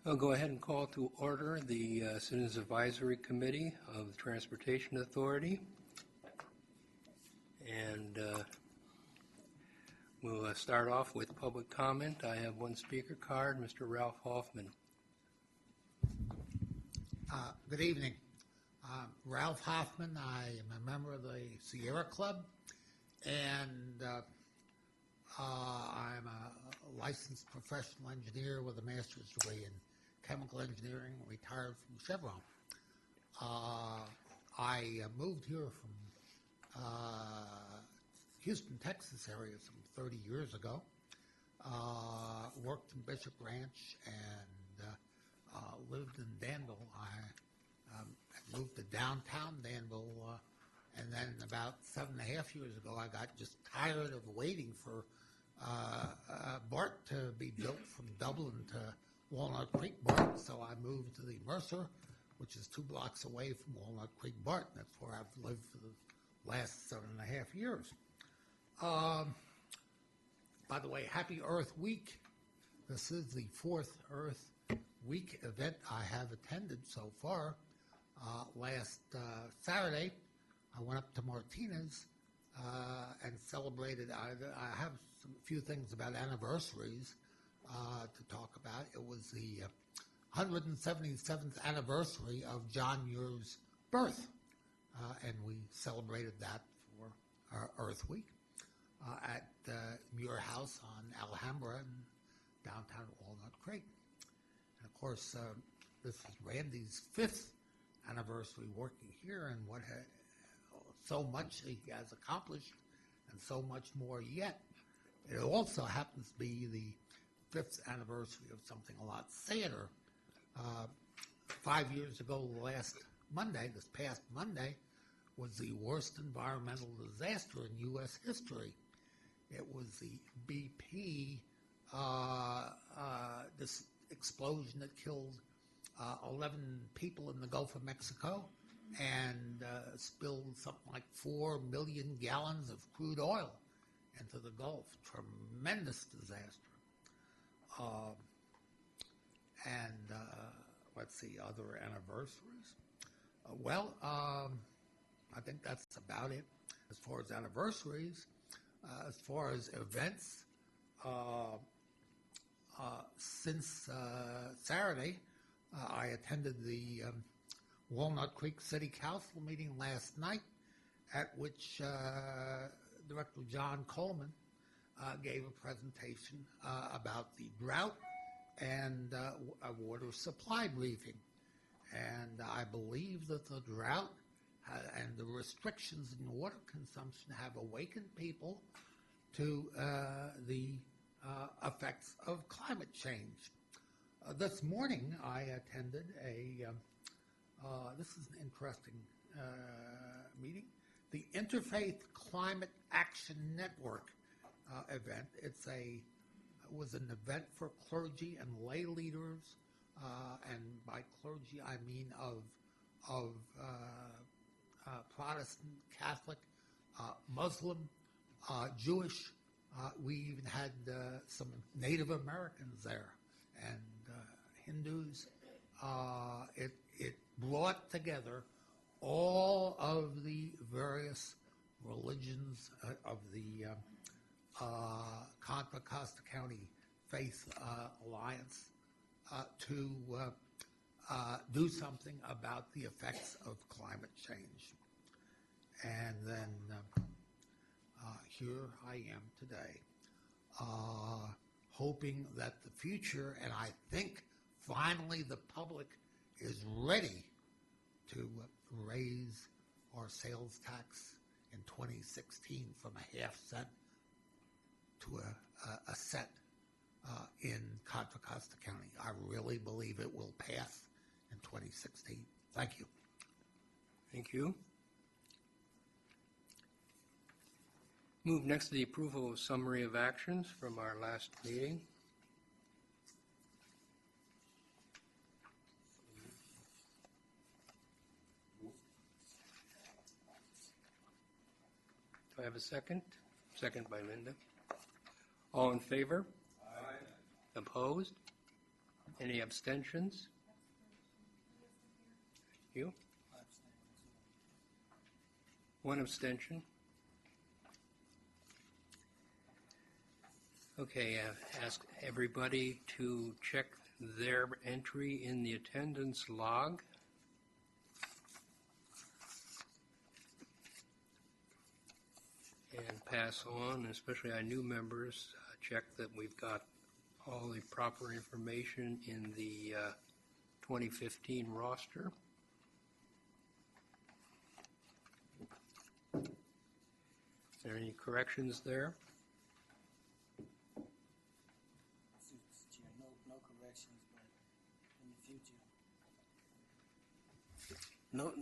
I'll go ahead and call to order the Citizens Advisory Committee of the Transportation Authority. And we'll start off with public comment. I have one speaker card, Mr. Ralph Hoffman. Good evening. Ralph Hoffman. I am a member of the Sierra Club, and I'm a licensed professional engineer with a master's degree in chemical engineering, retired from Chevron. I moved here from Houston, Texas area some 30 years ago. Worked in Bishop Ranch and lived in Danville. I moved to downtown Danville, and then about 7.5 years ago, I got just tired of waiting for BART to be built from Dublin to Walnut Creek BART, so I moved to the Mercer, which is 2 blocks away from Walnut Creek BART. That's where I've lived for the last 7.5 years. By the way, Happy Earth Week. This is the 4th Earth Week event I have attended so far. Last Saturday, I went up to Martinez and celebrated. I have a few things about anniversaries to talk about. It was the 177th anniversary of John Muir's birth, and we celebrated that for our Earth Week at Muir House on Alhambra in downtown Walnut Creek. And of course, this is Randy's 5th anniversary working here, and what so much he has accomplished, and so much more yet. It also happens to be the 5th anniversary of something a lot sadder. 5 years ago, last Monday, this past Monday, was the worst environmental disaster in U.S. history. It was the BP, this explosion that killed 11 people in the Gulf of Mexico and spilled something like 4 million gallons of crude oil into the Gulf. Tremendous disaster. And let's see, other anniversaries. I think that's about it as far as anniversaries. As far as events, since Saturday, I attended the Walnut Creek City Council meeting last night, at which Director John Coleman gave a presentation about the drought and a water supply briefing. And I believe that the drought and the restrictions in water consumption have awakened people to the effects of climate change. This morning I attended this is an interesting meeting, the Interfaith Climate Action Network event. It was an event for clergy and lay leaders, and by clergy I mean of Protestant, Catholic, Muslim, Jewish. We even had some Native Americans there, and Hindus. It brought together all of the various religions of the Contra Costa County Faith Alliance to do something about the effects of climate change. And then here I am today, hoping that the future, and I think finally the public is ready to raise our sales tax in 2016 from a half cent to a cent in Contra Costa County. I really believe it will pass in 2016. Thank you. Thank you. Move next to the approval of summary of actions from our last meeting. Do I have a second? Second by Linda. All in favor? Aye. Opposed? Any abstentions? You? One abstention. Okay, ask everybody to check their entry in the attendance log. And pass on, especially our new members, check that we've got all the proper information in the 2015 roster. Are there any corrections there? No corrections, but in the future.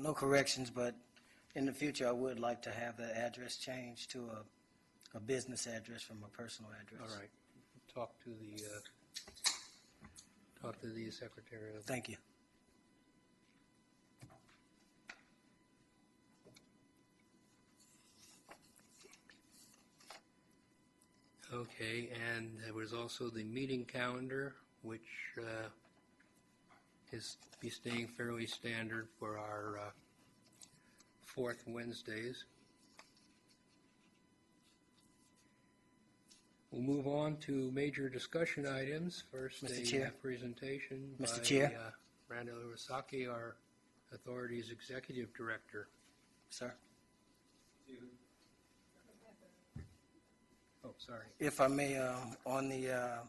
No corrections, but in the future, I would like to have the address changed to a business address from a personal address. All right. Talk to the secretary. Thank you. Okay, and there was also the meeting calendar, which is be staying fairly standard for our fourth Wednesdays. We'll move on to major discussion items. First, Mr. a Chair. presentation Mr. by Chair. Randall Iwasaki, our Authority's Executive Director. Sir, Oh, sorry. if I may, on the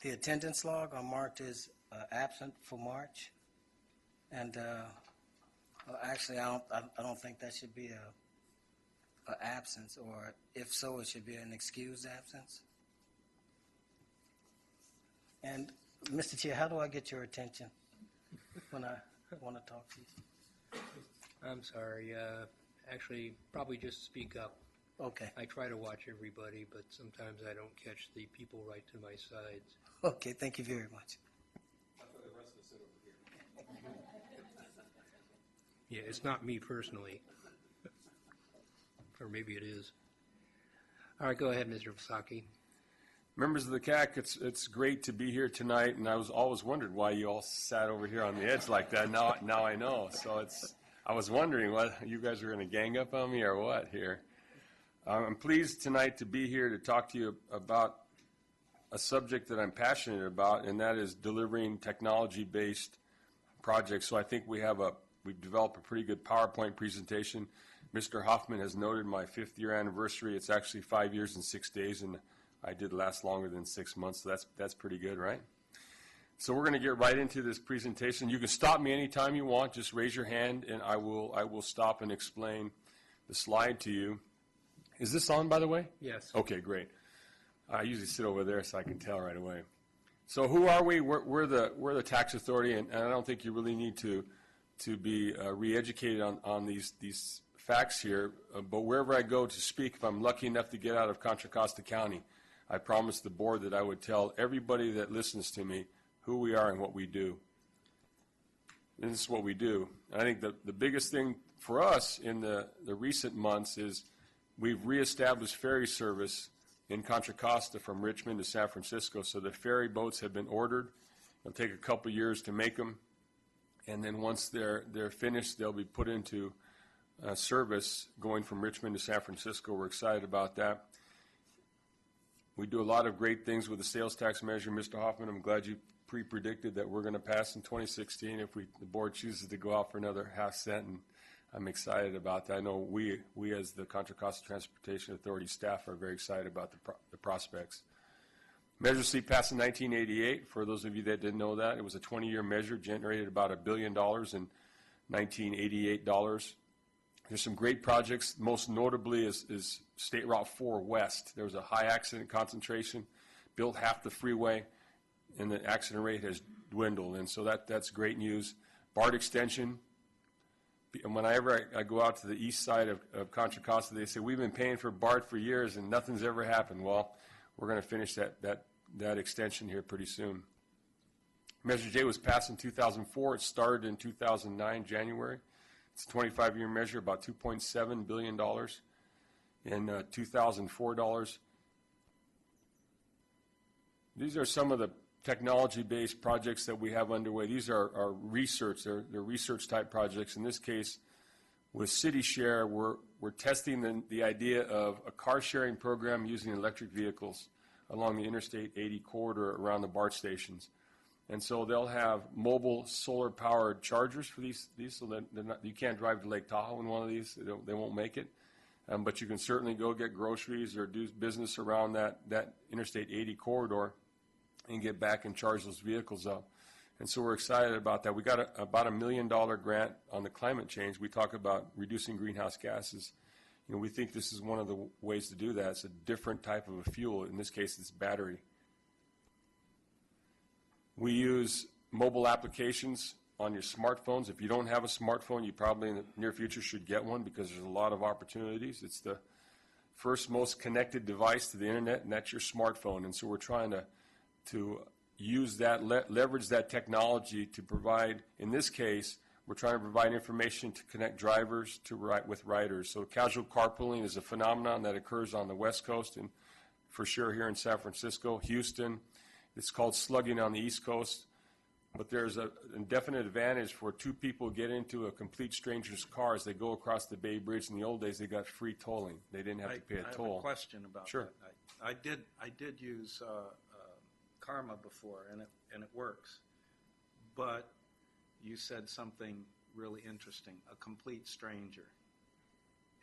attendance log, I'm marked as absent for March, and actually, I don't think that should be a absence, or if so, it should be an excused absence. And Mr. Chair, how do I get your attention when I want to talk to you? I'm sorry. Actually, probably just speak up. Okay. I try to watch everybody, but sometimes I don't catch the people right to my sides. Okay, thank you very much. Yeah, it's not me personally. Or maybe it is. All right, go ahead, Mr. Iwasaki. Members of the CAC, it's great to be here tonight, and I was always wondered why you all sat over here on the edge like that. Now I know. So I was wondering what you guys were going to gang up on me or what here. I'm pleased tonight to be here to talk to you about a subject that I'm passionate about, and that is delivering technology-based projects. So I think we've developed a pretty good PowerPoint presentation. Mr. Hoffman has noted my 5th year anniversary. It's actually 5 years and 6 days, and I did last longer than 6 months, so that's pretty good, right? So we're going to get right into this presentation. You can stop me anytime you want. Just raise your hand, and I will stop and explain the slide to you. Is this on, by the way? Yes. Okay, great. I usually sit over there so I can tell right away. So who are we? We're the tax authority, and I don't think you really need to be re-educated on these facts here. But wherever I go to speak, if I'm lucky enough to get out of Contra Costa County, I promised the board that I would tell everybody that listens to me who we are and what we do. And this is what we do. And I think the biggest thing for us in the recent months is we've reestablished ferry service in Contra Costa from Richmond to San Francisco. So the ferry boats have been ordered. It'll take a couple years to make them. And then once they're finished, they'll be put into service going from Richmond to San Francisco. We're excited about that. We do a lot of great things with the sales tax measure. Mr. Hoffman, I'm glad you pre-predicted that we're going to pass in 2016 if the board chooses to go out for another half cent, and I'm excited about that. I know we as the Contra Costa Transportation Authority staff are very excited about the prospects. Measure C passed in 1988. For those of you that didn't know that, it was a 20-year measure, generated about $1 billion in 1988 dollars. There's some great projects. Most notably is State Route 4 West. There was a high accident concentration, built half the freeway, and the accident rate has dwindled. And so that's great news. BART extension. And whenever I go out to the east side of Contra Costa, they say, we've been paying for BART for years and nothing's ever happened. Well, we're going to finish that extension here pretty soon. Measure J was passed in 2004. It started in 2009, January. It's a 25-year measure, about $2.7 billion in 2004 dollars. These are some of the technology-based projects that we have underway. These are research, they're research-type projects. In this case, with City Share, we're testing the idea of a car-sharing program using electric vehicles along the Interstate 80 corridor around the BART stations. And so they'll have mobile solar-powered chargers for these so that you can't drive to Lake Tahoe in one of these. They won't make it. But you can certainly go get groceries or do business around that Interstate 80 corridor and get back and charge those vehicles up. And so we're excited about that. We got about $1 million grant on the climate change. We talk about reducing greenhouse gases. You know, we think this is one of the ways to do that. It's a different type of a fuel. In this case, it's battery. We use mobile applications on your smartphones. If you don't have a smartphone, you probably in the near future should get one because there's a lot of opportunities. It's the first most connected device to the internet, and that's your smartphone. And so we're trying to use that, leverage that technology to provide, in this case, we're trying to provide information to connect drivers with riders. So casual carpooling is a phenomenon that occurs on the West Coast and for sure here in San Francisco, Houston. It's called slugging on the East Coast. But there's an indefinite advantage for two people get into a complete stranger's car as they go across the Bay Bridge. In the old days, they got free tolling. They didn't have to pay a toll. I have a question about Sure. that. I did use Karma before, and it works. But you said something really interesting, a complete stranger.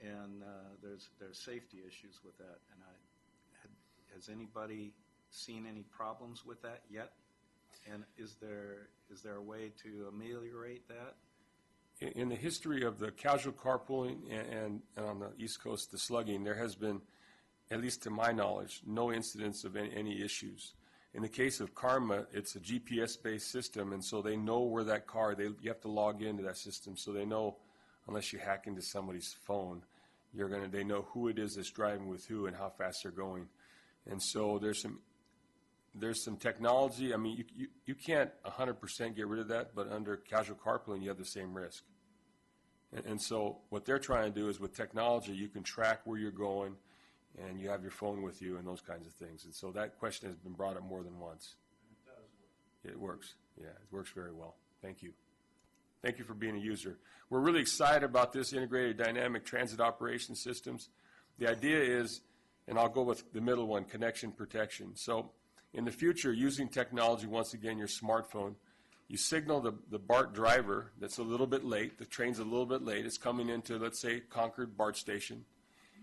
And there's safety issues with that. And has anybody seen any problems with that yet? And is there a way to ameliorate that? In the history of the casual carpooling and on the East Coast, the slugging, there has been, at least to my knowledge, no incidents of any issues. In the case of Karma, it's a GPS-based system, and so they know where that car, you have to log into that system, so they know, unless you hack into somebody's phone, they know who it is that's driving with who and how fast they're going. And so there's some technology. I mean, you can't 100% get rid of that, but under casual carpooling, you have the same risk. And so what they're trying to do is with technology, you can track where you're going, and you have your phone with you and those kinds of things. And so that question has been brought up more than once. It does work. It works. Yeah, it works very well. Thank you. Thank you for being a user. We're really excited about this integrated dynamic transit operation systems. The idea is, and I'll go with the middle one, connection protection. So in the future, using technology, once again, your smartphone, you signal the BART driver that's a little bit late, the train's a little bit late, it's coming into, let's say, Concord BART station.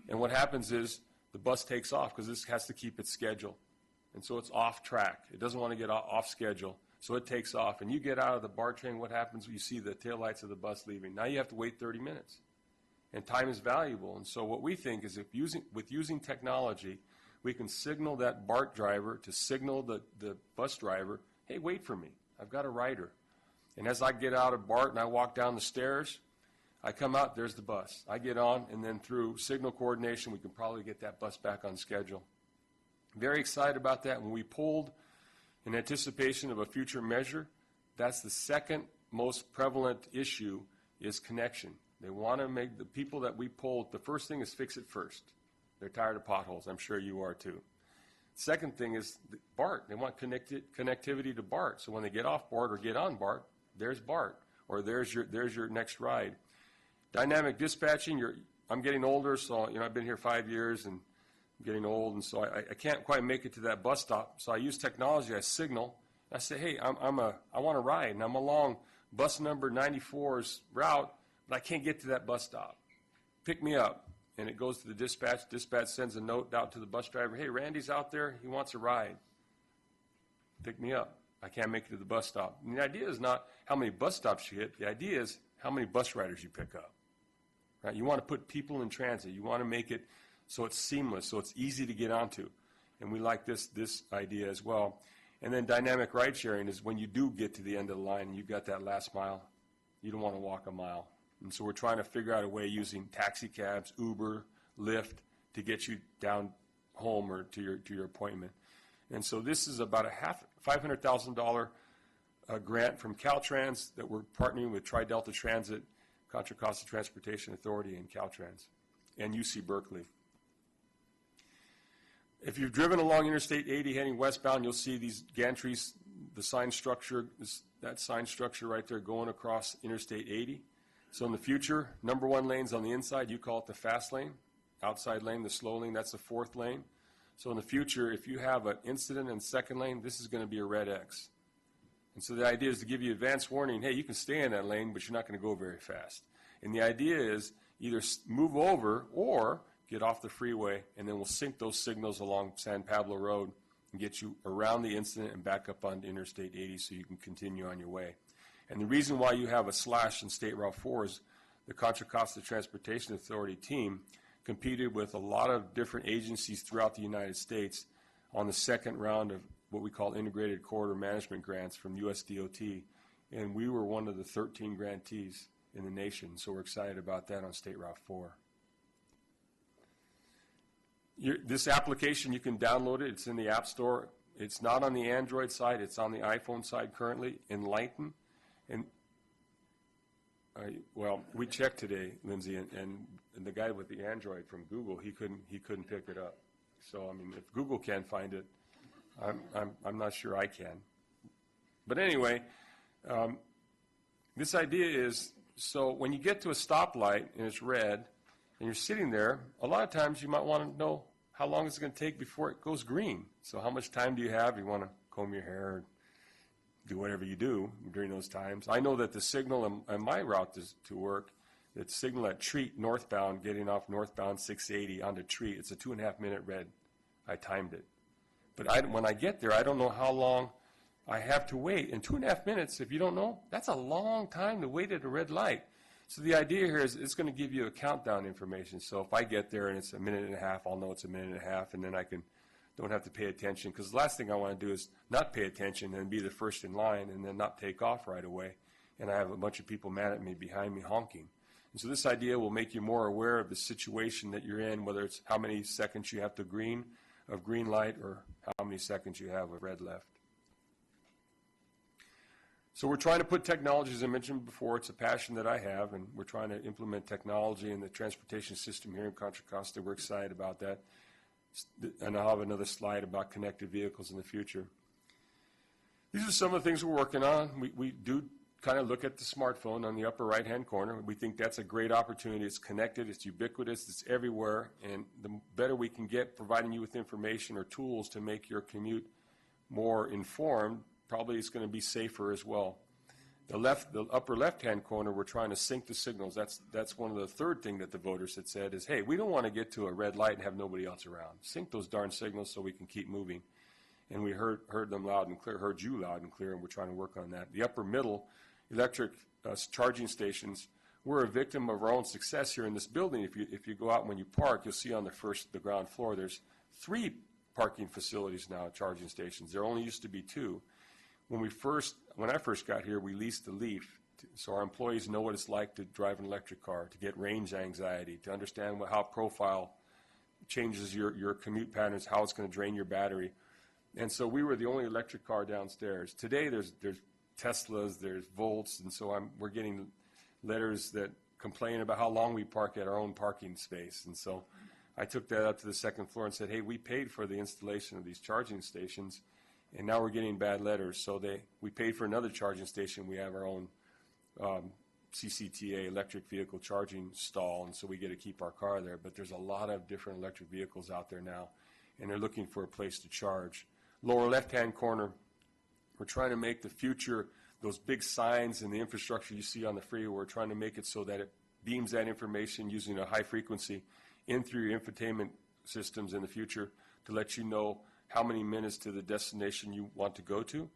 And what happens is the bus takes off because this has to keep its schedule. And so it's off track. It doesn't want to get off schedule. So it takes off. And you get out of the BART train, what happens? You see the taillights of the bus leaving. Now you have to wait 30 minutes. And time is valuable. And so what we think is with using technology, we can signal that BART driver to signal the bus driver, hey, wait for me. I've got a rider. And as I get out of BART and I walk down the stairs, I come out, there's the bus. I get on, and then through signal coordination, we can probably get that bus back on schedule. Very excited about that. When we polled in anticipation of a future measure, that's the second most prevalent issue is connection. They want to make the people that we polled, the first thing is fix it first. They're tired of potholes. I'm sure you are too. Second thing is BART. They want connectivity to BART. So when they get off BART or get on BART, there's BART, or there's your next ride. Dynamic dispatching, I'm getting older, so I've been here 5 years and I'm getting old, and so I can't quite make it to that bus stop. So I use technology. I signal. I say, hey, I want to ride, and I'm along bus number 94's route, but I can't get to that bus stop. Pick me up. And it goes to the dispatch. Dispatch sends a note out to the bus driver, hey, Randy's out there. He wants a ride. Pick me up. I can't make it to the bus stop. And the idea is not how many bus stops you hit. The idea is how many bus riders you pick up. Right? You want to put people in transit. You want to make it so it's seamless, so it's easy to get onto. And we like this idea as well. And then dynamic ride sharing is when you do get to the end of the line and you've got that last mile, you don't want to walk a mile. And so we're trying to figure out a way using taxi cabs, Uber, Lyft to get you down home or to your appointment. And so this is about a $500,000 grant from Caltrans that we're partnering with Tri-Delta Transit, Contra Costa Transportation Authority, and Caltrans, and UC Berkeley. If you've driven along Interstate 80 heading westbound, you'll see these gantries the sign structure, that sign structure right there going across Interstate 80. So in the future, number 1 lane's on the inside. You call it the fast lane. Outside lane, the slow lane, that's the 4th lane. So in the future, if you have an incident in 2nd lane, this is going to be a red X. And so the idea is to give you advance warning, hey, you can stay in that lane, but you're not going to go very fast. And the idea is either move over or get off the freeway, and then we'll sync those signals along San Pablo Road and get you around the incident and back up onto Interstate 80 so you can continue on your way. And the reason why you have a slash in State Route 4 is the Contra Costa Transportation Authority team competed with a lot of different agencies throughout the United States on the 2nd round of what we call Integrated Corridor Management Grants from USDOT, and we were one of the 13 grantees in the nation, so we're excited about that on State Route 4. This application, you can download it. It's in the App Store. It's not on the Android side. It's on the iPhone side currently, Enlighten. And well, we checked today, Lindsay, and the guy with the Android from Google, he couldn't pick it up. So, I mean, if Google can't find it, I'm not sure I can. But anyway, this idea is, so when you get to a stoplight and it's red and you're sitting there, a lot of times you might want to know how long it's going to take before it goes green. So how much time do you have? You want to comb your hair or do whatever you do during those times. I know that the signal on my route to work, the signal at Treat northbound, getting off northbound 680 onto Treat, it's a 2.5-minute red. I timed it. But when I get there, I don't know how long I have to wait. In 2.5 minutes, if you don't know, that's a long time to wait at a red light. So the idea here is it's going to give you a countdown information. So if I get there and it's a minute and a half, I'll know it's a minute and a half, and then I don't have to pay attention. Because the last thing I want to do is not pay attention and be the first in line and then not take off right away. And I have a bunch of people mad at me behind me honking. And so this idea will make you more aware of the situation that you're in, whether it's how many seconds you have to green light or how many seconds you have of red left. So we're trying to put technology, as I mentioned before, it's a passion that I have, and we're trying to implement technology in the transportation system here in Contra Costa. We're excited about that. And I'll have another slide about connected vehicles in the future. These are some of the things we're working on. We do kind of look at the smartphone on the upper right-hand corner. We think that's a great opportunity. It's connected, it's ubiquitous, it's everywhere, and the better we can get providing you with information or tools to make your commute more informed, probably it's going to be safer as well. The upper left-hand corner, we're trying to sync the signals. That's one of the third thing that the voters had said is, hey, we don't want to get to a red light and have nobody else around. Sync those darn signals so we can keep moving. And we heard them loud and clear, heard you loud and clear, and we're trying to work on that. The upper middle, electric charging stations, we're a victim of our own success here in this building. If you go out when you park, you'll see on the ground floor, there's 3 parking facilities now, charging stations. There only used to be 2. When I first got here, we leased the Leaf, so our employees know what it's like to drive an electric car, to get range anxiety, to understand how profile changes your commute patterns, how it's going to drain your battery. And so we were the only electric car downstairs. Today there's Teslas, there's Volts, and so we're getting letters that complain about how long we park at our own parking space. And so I took that up to the 2nd floor and said, hey, we paid for the installation of these charging stations, and now we're getting bad letters. So we paid for another charging station. We have our own CCTA, electric vehicle charging stall, and so we get to keep our car there. But there's a lot of different electric vehicles out there now, and they're looking for a place to charge. Lower left-hand corner, we're trying to make the future, those big signs and the infrastructure you see on the freeway, we're trying to make it so that it beams that information using a high frequency in through your infotainment systems in the future to let you know how many minutes to the destination you want to go to,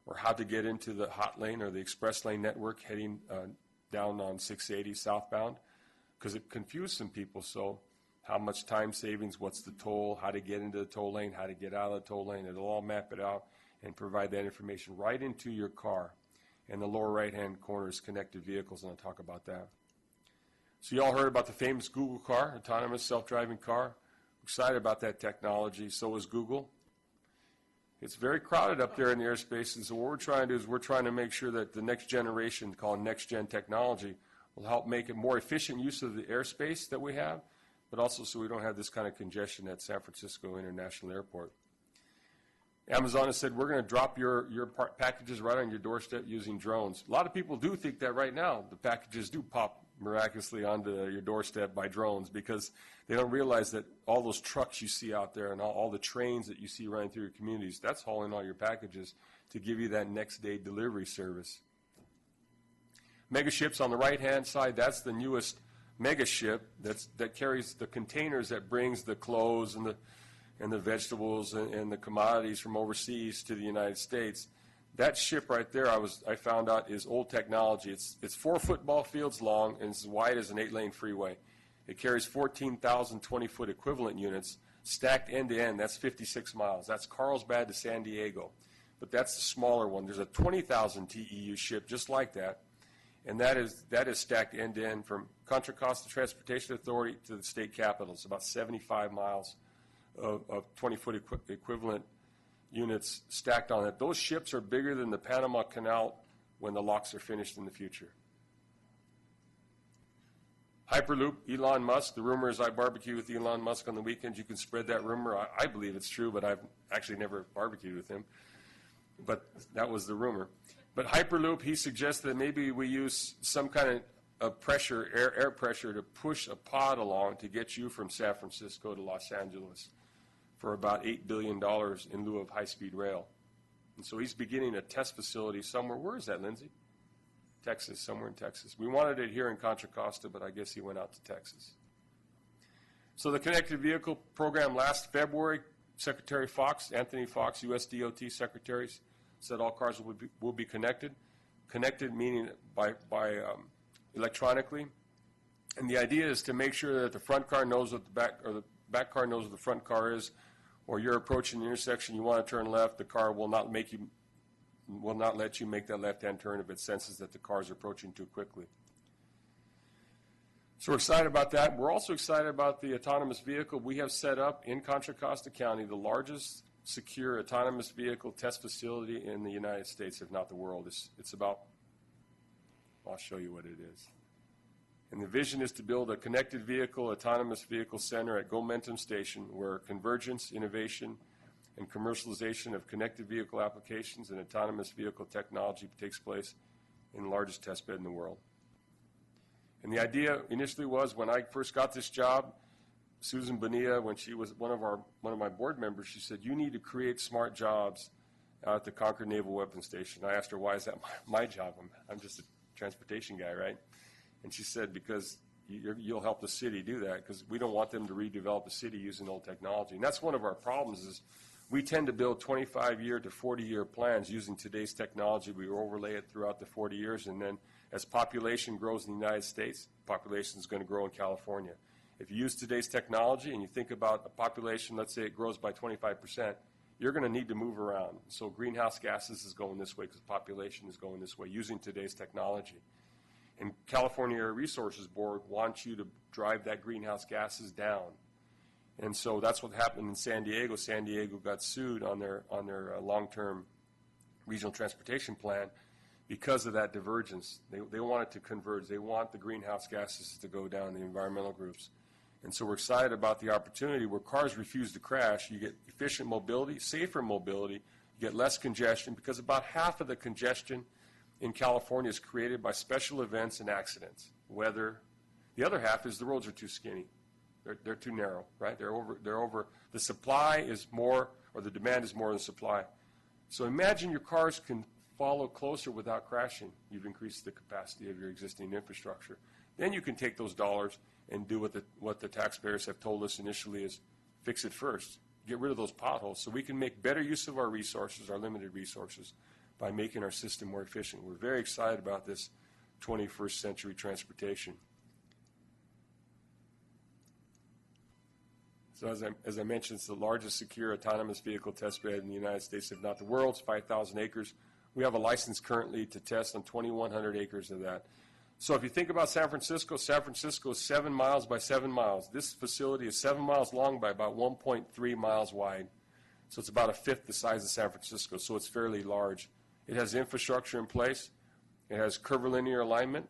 or how to get into the hot lane or the express lane network heading down on 680 southbound, because it confused some people. So how much time savings, what's the toll, how to get into the toll lane, how to get out of the toll lane. It'll all map it out and provide that information right into your car. And the lower right-hand corner is connected vehicles, and I'll talk about that. So you all heard about the famous Google car, autonomous self-driving car. Excited about that technology. So is Google. It's very crowded up there in the airspace, and so what we're trying to do is we're trying to make sure that the next generation, called next-gen technology, will help make it more efficient use of the airspace that we have, but also so we don't have this kind of congestion at San Francisco International Airport. Amazon has said, we're going to drop your packages right on your doorstep using drones. A lot of people do think that right now the packages do pop miraculously onto your doorstep by drones, because they don't realize that all those trucks you see out there and all the trains that you see running through your communities, that's hauling all your packages to give you that next day delivery service. Mega ships on the right-hand side, that's the newest mega ship that carries the containers that brings the clothes and the vegetables and the commodities from overseas to the United States. That ship right there, I found out, is old technology. It's 4 football fields long and as wide as an 8-lane freeway. It carries 14,000 20-foot equivalent units stacked end to end. That's 56 miles. That's Carlsbad to San Diego. But that's the smaller one. There's a 20,000 TEU ship just like that, and that is stacked end to end from Contra Costa Transportation Authority to the state capitals, about 75 miles of 20-foot equivalent units stacked on it. Those ships are bigger than the Panama Canal when the locks are finished in the future. Hyperloop, Elon Musk. The rumor is I barbecue with Elon Musk on the weekends. You can spread that rumor. I believe it's true, but I've actually never barbecued with him. But that was the rumor. But Hyperloop, he suggests that maybe we use some kind of pressure, air pressure, to push a pod along to get you from San Francisco to Los Angeles for about $8 billion in lieu of high-speed rail. And so he's beginning a test facility somewhere. Where is that, Lindsay? Texas, somewhere in Texas. We wanted it here in Contra Costa, but I guess he went out to Texas. So the Connected Vehicle Program last February, Secretary Fox, Anthony Fox, U.S. DOT Secretary, said all cars will be connected. Connected meaning by electronically. And the idea is to make sure that the front car knows what the back car knows what the front car is, or you're approaching the intersection, you want to turn left, the car will not let you make that left-hand turn if it senses that the car is approaching too quickly. So we're excited about that. We're also excited about the autonomous vehicle. We have set up in Contra Costa County the largest secure autonomous vehicle test facility in the United States, if not the world. It's about, I'll show you what it is. And the vision is to build a connected vehicle, autonomous vehicle center at Gomentum Station where convergence, innovation, and commercialization of connected vehicle applications and autonomous vehicle technology takes place in the largest test bed in the world. And the idea initially was, when I first got this job, Susan Bonilla, when she was one of my board members, she said, you need to create smart jobs out at the Concord Naval Weapons Station. I asked her, why is that my job? I'm just a transportation guy, right? And she said, because you'll help the city do that, because we don't want them to redevelop the city using old technology. And that's one of our problems is we tend to build 25-year to 40-year plans using today's technology. We overlay it throughout the 40 years, and then as population grows in the United States, population is going to grow in California. If you use today's technology and you think about a population, let's say it grows by 25%, you're going to need to move around. So greenhouse gases is going this way because population is going this way using today's technology. And California Air Resources Board wants you to drive that greenhouse gases down. And so that's what happened in San Diego. San Diego got sued on their long-term regional transportation plan because of that divergence. They want it to converge. They want the greenhouse gases to go down, the environmental groups. And so we're excited about the opportunity where cars refuse to crash. You get efficient mobility, safer mobility, you get less congestion, because about half of the congestion in California is created by special events and accidents. Weather. The other half is the roads are too skinny. They're too narrow, right? They're over. The supply is more, or the demand is more than supply. So imagine your cars can follow closer without crashing. You've increased the capacity of your existing infrastructure. Then you can take those dollars and do what the taxpayers have told us initially is fix it first. Get rid of those potholes so we can make better use of our resources, our limited resources, by making our system more efficient. We're very excited about this 21st century transportation. So as I mentioned, it's the largest secure autonomous vehicle test bed in the United States, if not the world. It's 5,000 acres. We have a license currently to test on 2,100 acres of that. So if you think about San Francisco is 7 miles by 7 miles. This facility is 7 miles long by about 1.3 miles wide. So it's about a fifth the size of San Francisco, so it's fairly large. It has infrastructure in place. It has curvilinear alignment.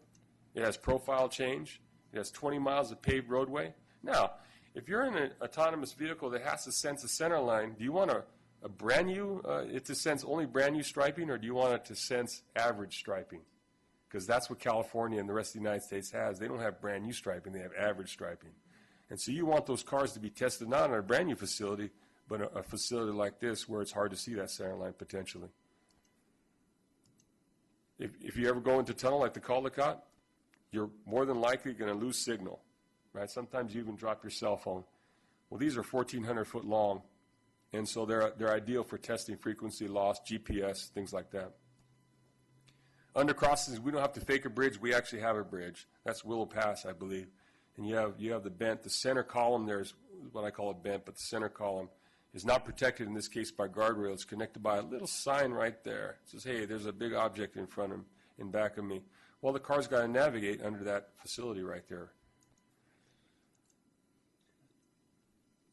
It has profile change. It has 20 miles of paved roadway. Now, if you're in an autonomous vehicle that has to sense a center line, do you want a brand new, it to sense only brand new striping, or do you want it to sense average striping? Because that's what California and the rest of the United States has. They don't have brand new striping, they have average striping. And so you want those cars to be tested not in a brand new facility, but a facility like this where it's hard to see that center line potentially. If you ever go into a tunnel like the Caldecott, you're more than likely going to lose signal, right? Sometimes you even drop your cell phone. Well, these are 1,400 foot long, and so they're ideal for testing frequency loss, GPS, things like that. Under crossings, we don't have to fake a bridge. We actually have a bridge. That's Willow Pass, I believe. And you have the bent. The center column there is what I call a bent, but the center column is not protected in this case by guardrails. It's connected by a little sign right there. It says, hey, there's a big object in front of me, in back of me. Well, the car's got to navigate under that facility right there.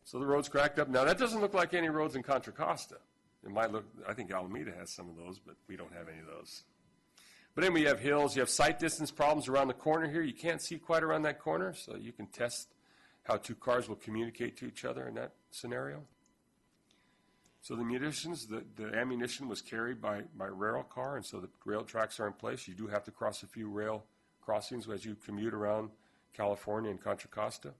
So the road's cracked up. Now, that doesn't look like any roads in Contra Costa. It might look, I think Alameda has some of those, but we don't have any of those. But then we have hills. You have sight distance problems around the corner here. You can't see quite around that corner, so you can test how two cars will communicate to each other in that scenario. So the munitions, the ammunition was carried by rail car, and so the rail tracks are in place. You do have to cross a few rail crossings as you commute around California and Contra Costa.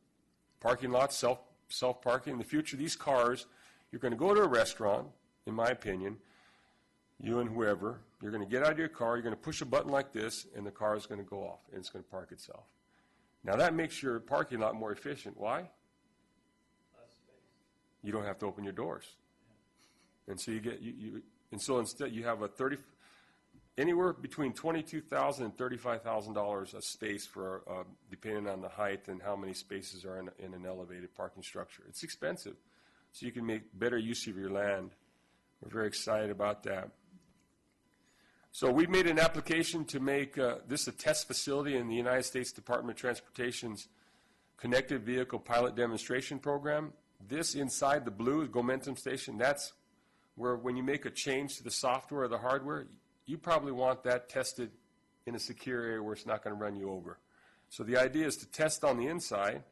Parking lots, self-parking. In the future, these cars, you're going to go to a restaurant, in my opinion, you and whoever, you're going to get out of your car, you're going to push a button like this, and the car is going to go off, and it's going to park itself. Now, that makes your parking lot more efficient. Why? Less space. You don't have to open your doors. And so and so instead you have anywhere between $22,000 and $35,000 a space for, depending on the height and how many spaces are in an elevated parking structure. It's expensive, so you can make better use of your land. We're very excited about that. So we made an application to make this a test facility in the United States Department of Transportation's Connected Vehicle Pilot Demonstration Program. This inside the blue Gomentum Station, that's where when you make a change to the software or the hardware, you probably want that tested in a secure area where it's not going to run you over. So the idea is to test on the inside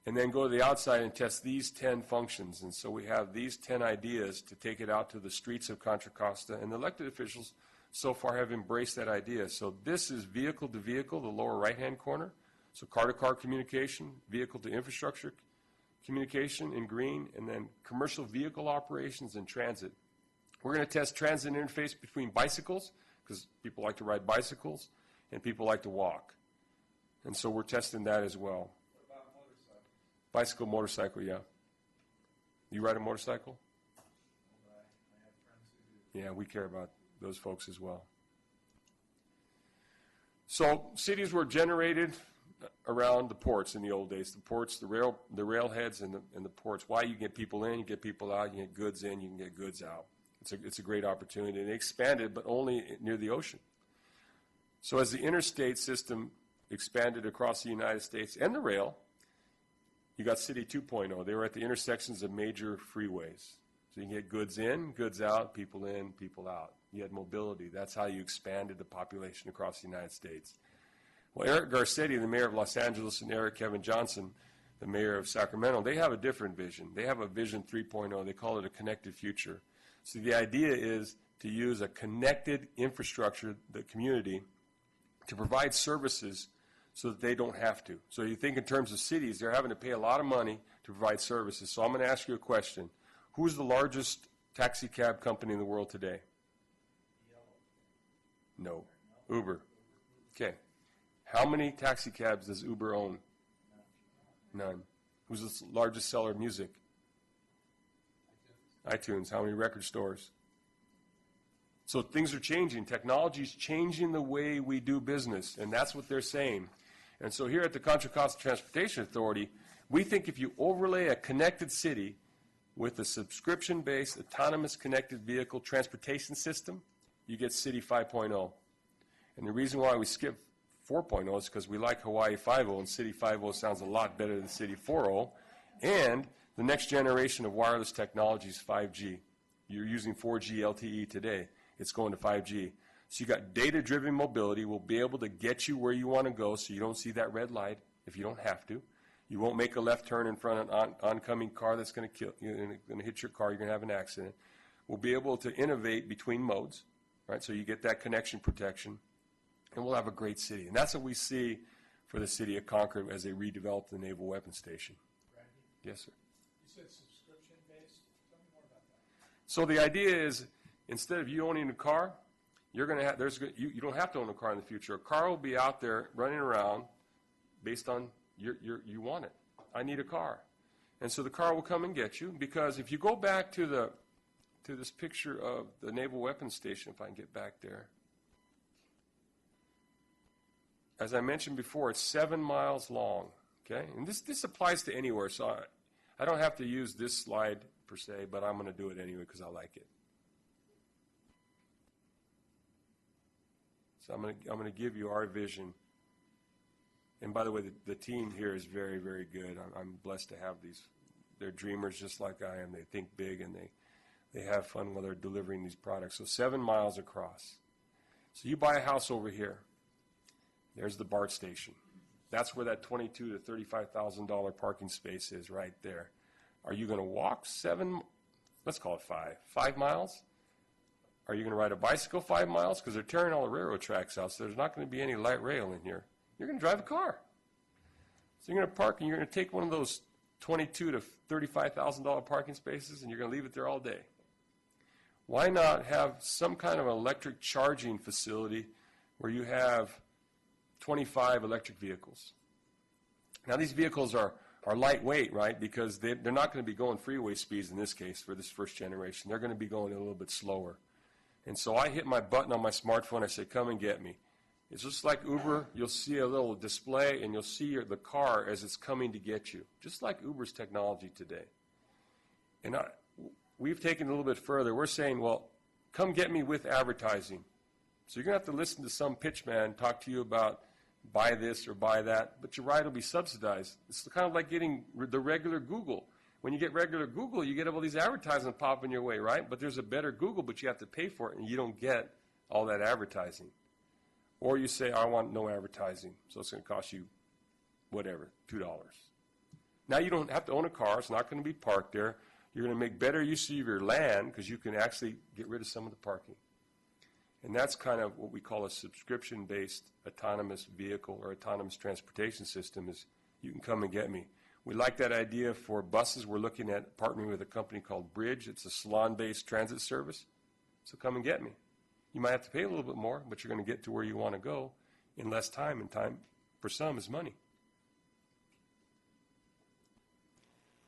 and then go to the outside and test these 10 functions. And so we have these 10 ideas to take it out to the streets of Contra Costa, and the elected officials so far have embraced that idea. So this is vehicle to vehicle, the lower right-hand corner. So car-to-car communication, vehicle to infrastructure communication in green, and then commercial vehicle operations and transit. We're going to test transit interface between bicycles, because people like to ride bicycles, and people like to walk. And so we're testing that as well. What about motorcycles? Bicycle, motorcycle, yeah. You ride a motorcycle? I have friends who do. Yeah, we care about those folks as well. So cities were generated around the ports in the old days. The ports, the railheads, and the ports. Why? You get people in, you get people out, you get goods in, you can get goods out. It's a great opportunity. And they expanded, but only near the ocean. So as the interstate system expanded across the United States and the rail, you got City 2.0. They were at the intersections of major freeways. So you can get goods in, goods out, people in, people out. You had mobility. That's how you expanded the population across the United States. Well, Eric Garcetti, the mayor of Los Angeles, and Eric Kevin Johnson, the mayor of Sacramento, they have a different vision. They have a Vision 3.0. They call it a connected future. So the idea is to use a connected infrastructure, the community, to provide services so that they don't have to. So you think in terms of cities, they're having to pay a lot of money to provide services. So I'm going to ask you a question. Who's the largest taxi cab company in the world today? No. Uber. Okay. How many taxi cabs does Uber own? None. Who's the largest seller of music? iTunes. How many record stores? So things are changing. Technology is changing the way we do business, and that's what they're saying. And so here at the Contra Costa Transportation Authority, we think if you overlay a connected city with a subscription-based autonomous connected vehicle transportation system, you get City 5.0. And the reason why we skip 4.0 is because we like Hawaii 5.0, and City 5.0 sounds a lot better than City 4.0. And the next generation of wireless technology is 5G. You're using 4G LTE today. It's going to 5G. So you got data-driven mobility. We'll be able to get you where you want to go so you don't see that red light if you don't have to. You won't make a left turn in front of an oncoming car that's going to kill you, going to hit your car. You're going to have an accident. We'll be able to innovate between modes, right? So you get that connection protection, and we'll have a great city. And that's what we see for the city of Concord as they redevelop the Naval Weapons Station. Randy, Yes, sir. you said subscription-based. Tell me more about that. So the idea is, instead of you owning a car, you're going to have, you don't have to own a car in the future. A car will be out there running around based on you want it. I need a car. And so the car will come and get you, because if you go back to this picture of the Naval Weapons Station, if I can get back there. As I mentioned before, it's 7 miles long, okay? And this applies to anywhere, so I don't have to use this slide per se, but I'm going to do it anyway because I like it. So I'm going to give you our vision. And by the way, the team here is very, very good. I'm blessed to have these. They're dreamers just like I am. They think big, and they have fun while they're delivering these products. So 7 miles across. So you buy a house over here. There's the BART station. That's where that $22,000 to $35,000 parking space is, right there. Are you going to walk 7, let's call it 5 miles? Are you going to ride a bicycle 5 miles? Because they're tearing all the railroad tracks out, so there's not going to be any light rail in here. You're going to drive a car. So you're going to park, and you're going to take one of those $22,000 to $35,000 parking spaces, and you're going to leave it there all day. Why not have some kind of electric charging facility where you have 25 electric vehicles? Now, these vehicles are lightweight, right, because they're not going to be going freeway speeds in this case for this first generation. They're going to be going a little bit slower. And so I hit my button on my smartphone. I say, come and get me. It's just like Uber. You'll see a little display, and you'll see the car as it's coming to get you, just like Uber's technology today. And we've taken it a little bit further. We're saying, well, come get me with advertising. So you're going to have to listen to some pitch man talk to you about buy this or buy that, but your ride will be subsidized. It's kind of like getting the regular Google. When you get regular Google, you get all these advertisements popping your way, right? But there's a better Google, but you have to pay for it, and you don't get all that advertising. Or you say, I want no advertising, so it's going to cost you whatever, $2. Now you don't have to own a car. It's not going to be parked there. You're going to make better use of your land because you can actually get rid of some of the parking. And that's kind of what we call a subscription-based autonomous vehicle or autonomous transportation system, is you can come and get me. We like that idea for buses. We're looking at partnering with a company called Bridge. It's a salon-based transit service. So come and get me. You might have to pay a little bit more, but you're going to get to where you want to go in less time, and time for some is money.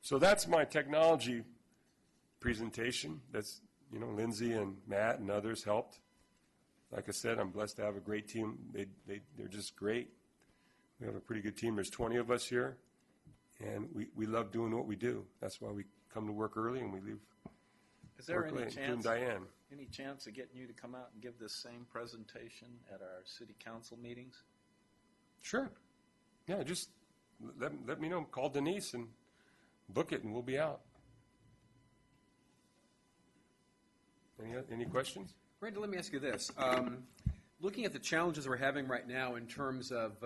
So that's my technology presentation. That's, Lindsay and Matt and others helped. Like I said, I'm blessed to have a great team. They're just great. We have a pretty good team. There's 20 of us here, and we love doing what we do. That's why we come to work early and we leave. Is there any including chance, Diane. any chance of getting you to come out and give this same presentation at our city council meetings? Sure. Yeah, just let me know. Call Denise and book it, and we'll be out. Any questions? Randy, let me ask you this. Looking at the challenges we're having right now in terms of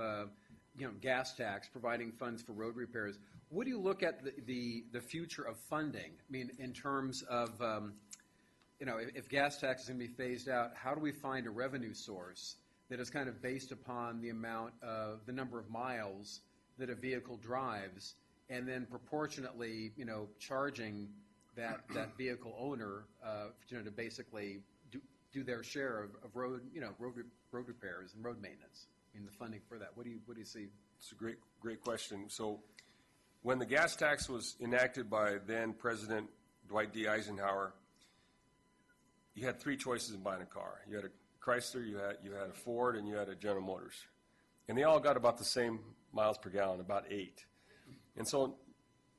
gas tax, providing funds for road repairs, what do you look at the future of funding? I mean, in terms of, if gas tax is going to be phased out, how do we find a revenue source that is kind of based upon the number of miles that a vehicle drives, and then proportionately, charging that vehicle owner, to basically do their share of road repairs and road maintenance? I mean, the funding for that. What do you see? It's a great question. So when the gas tax was enacted by then President Dwight D. Eisenhower, you had 3 choices in buying a car. You had a Chrysler, you had a Ford, and you had a General Motors. And they all got about the same miles per gallon, about 8. And so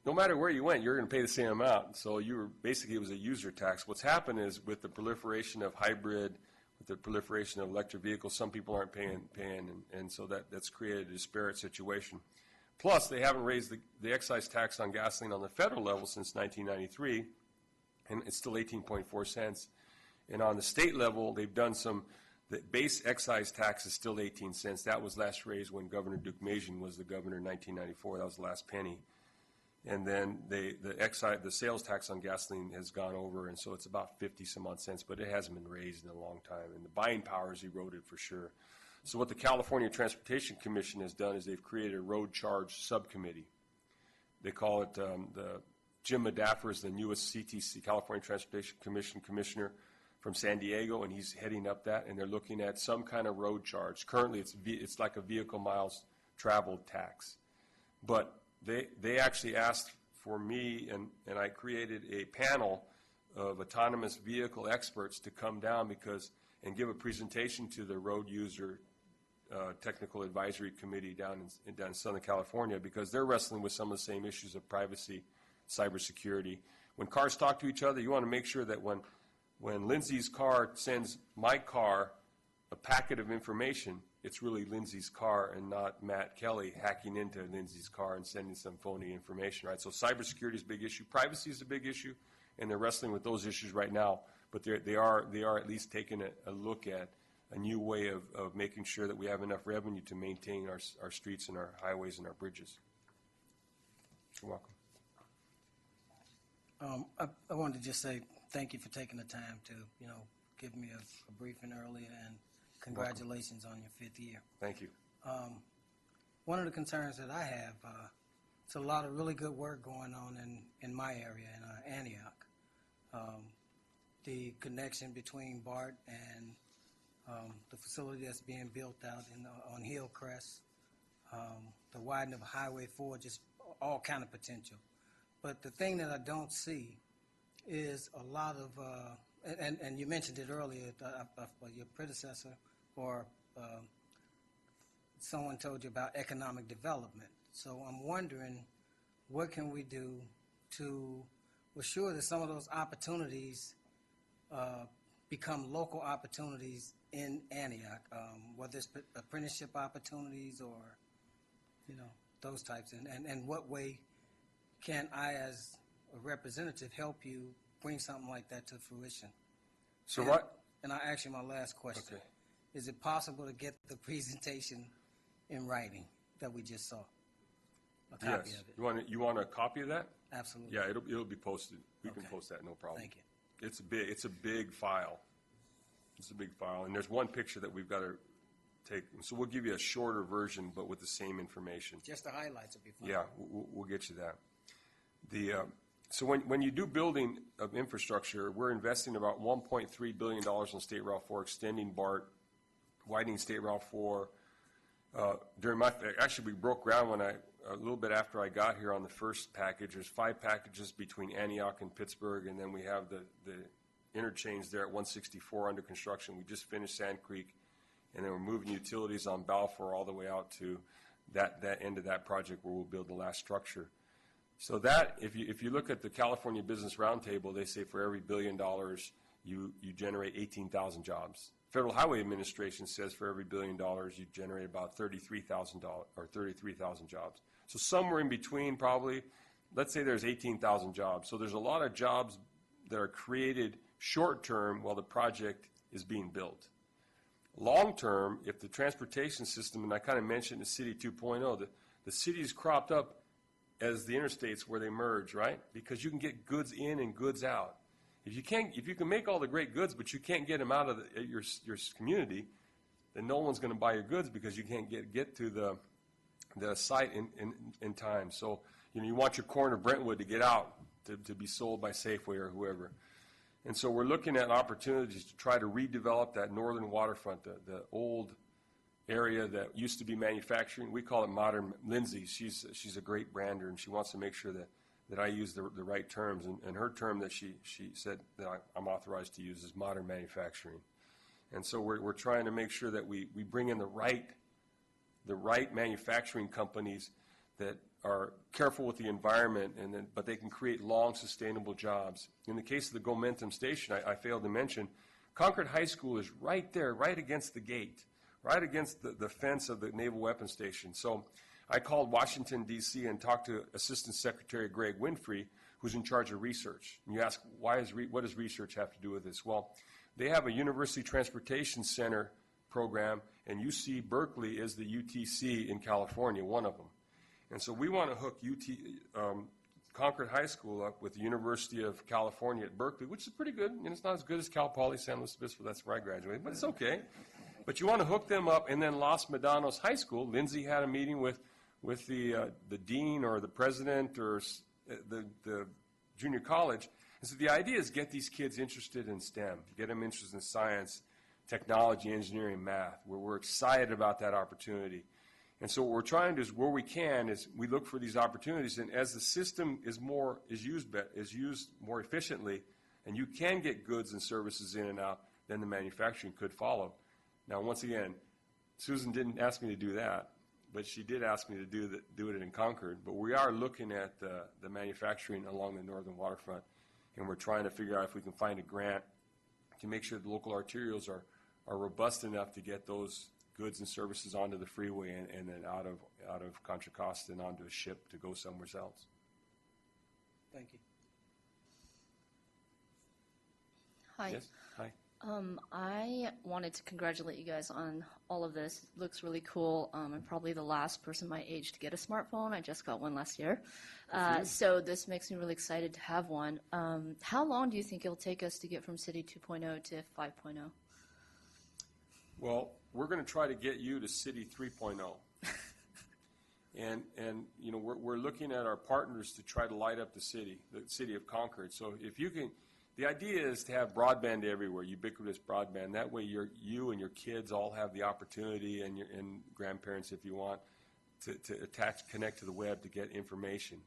no matter where you went, you're going to pay the same amount. So it was a user tax. What's happened is with the proliferation of hybrid, with the proliferation of electric vehicles, some people aren't paying, and so that's created a disparate situation. Plus, they haven't raised the excise tax on gasoline on the federal level since 1993, and it's still 18.4 cents. And on the state level, they've done the base excise tax is still 18 cents. That was last raised when Governor Duke Majan was the governor in 1994. That was the last penny. And then the sales tax on gasoline has gone over, and so it's about 50 some odd cents, but it hasn't been raised in a long time, and the buying power is eroded for sure. So what the California Transportation Commission has done is they've created a road charge subcommittee. They call it, Jim Madaffer is the newest CTC, California Transportation Commission commissioner from San Diego, and he's heading up that, and they're looking at some kind of road charge. Currently, it's like a vehicle miles traveled tax. But they actually asked for me, and I created a panel of autonomous vehicle experts to come down and give a presentation to the road user technical advisory committee down in Southern California, because they're wrestling with some of the same issues of privacy, cybersecurity. When cars talk to each other, you want to make sure that when Lindsay's car sends my car a packet of information, it's really Lindsay's car and not Matt Kelly hacking into Lindsay's car and sending some phony information, right? So cybersecurity is a big issue. Privacy is a big issue, and they're wrestling with those issues right now. But they are at least taking a look at a new way of making sure that we have enough revenue to maintain our streets and our highways and our bridges. You're welcome. I wanted to just say thank you for taking the time to, give me a briefing earlier, and congratulations on your 5th year. Thank you. One of the concerns that I have, it's a lot of really good work going on in my area, in Antioch. The connection between BART and the facility that's being built out on Hillcrest, the widening of Highway 4, just all kind of potential. But the thing that I don't see is a lot of, and you mentioned it earlier, your predecessor or someone told you about economic development. So I'm wondering, what can we do to assure that some of those opportunities become local opportunities in Antioch, whether it's apprenticeship opportunities or, those types, and what way can I, as a representative, help you bring something like that to fruition? So what? And I'll ask you my last question. Okay. Is it possible to get the presentation in writing that we just saw? A copy Yes. of it. You want a copy of that? Absolutely. Yeah, it'll be posted. We can Okay. post that, no problem. Thank you. It's a big file. It's a big file, and there's one picture that we've got to take. So we'll give you a shorter version, but with the same information. Just the highlights would be fine. Yeah, we'll get you that. So when you do building of infrastructure, we're investing about $1.3 billion in State Route 4, extending BART, widening State Route 4. Actually, we broke ground a little bit after I got here on the first package. There's 5 packages between Antioch and Pittsburgh, and then we have the interchange there at 164 under construction. We just finished Sand Creek, and then we're moving utilities on Balfour all the way out to that end of that project where we'll build the last structure. So that, if you look at the California Business Roundtable, they say for every $1 billion, you generate 18,000 jobs. Federal Highway Administration says for every $1 billion, you generate about 33,000 jobs. So somewhere in between, probably, let's say there's 18,000 jobs. So there's a lot of jobs that are created short term while the project is being built. Long term, if the transportation system, and I kind of mentioned the City 2.0, the city's cropped up as the interstates where they merge, right? Because you can get goods in and goods out. If you can make all the great goods, but you can't get them out of your community, then no one's going to buy your goods because you can't get to the site in time. So you want your corn of Brentwood to get out to be sold by Safeway or whoever. And so we're looking at opportunities to try to redevelop that northern waterfront, the old area that used to be manufacturing. We call it modern. Lindsay, she's a great brander, and she wants to make sure that I use the right terms. And her term that she said that I'm authorized to use is modern manufacturing. And so we're trying to make sure that we bring in the right manufacturing companies that are careful with the environment, but they can create long, sustainable jobs. In the case of the Gomentum Station, I failed to mention, Concord High School is right there, right against the gate, right against the fence of the Naval Weapons Station. So I called Washington, D.C., and talked to Assistant Secretary Greg Winfrey, who's in charge of research. And you ask, what does research have to do with this? Well, they have a University Transportation Center program, and UC Berkeley is the UTC in California, one of them. And so we want to hook Concord High School up with the University of California at Berkeley, which is pretty good. And it's not as good as Cal Poly San Luis Obispo. That's where I graduated, but it's okay. But you want to hook them up, and then Los Medanos High School. Lindsay had a meeting with the dean or the president or the junior college. And so the idea is get these kids interested in STEM, get them interested in science, technology, engineering, math. We're excited about that opportunity. And so what we're trying to do is, where we can, is we look for these opportunities. And as the system is used more efficiently, and you can get goods and services in and out, then the manufacturing could follow. Now, once again, Susan didn't ask me to do that, but she did ask me to do it in Concord. But we are looking at the manufacturing along the northern waterfront, and we're trying to figure out if we can find a grant to make sure the local arterials are robust enough to get those goods and services onto the freeway and then out of Contra Costa and onto a ship to go somewhere else. Thank you. Hi. Yes? Hi. I wanted to congratulate you guys on all of this. It looks really cool. I'm probably the last person my age to get a smartphone. I just got one last year. So this makes me really excited to have one. How long do you think it'll take us to get from City 2.0 to 5.0? Well, we're going to try to get you to City 3.0. And you know, we're looking at our partners to try to light up the city of Concord. So if you can, the idea is to have broadband everywhere, ubiquitous broadband. That way you and your kids all have the opportunity, and grandparents if you want, to connect to the web to get information.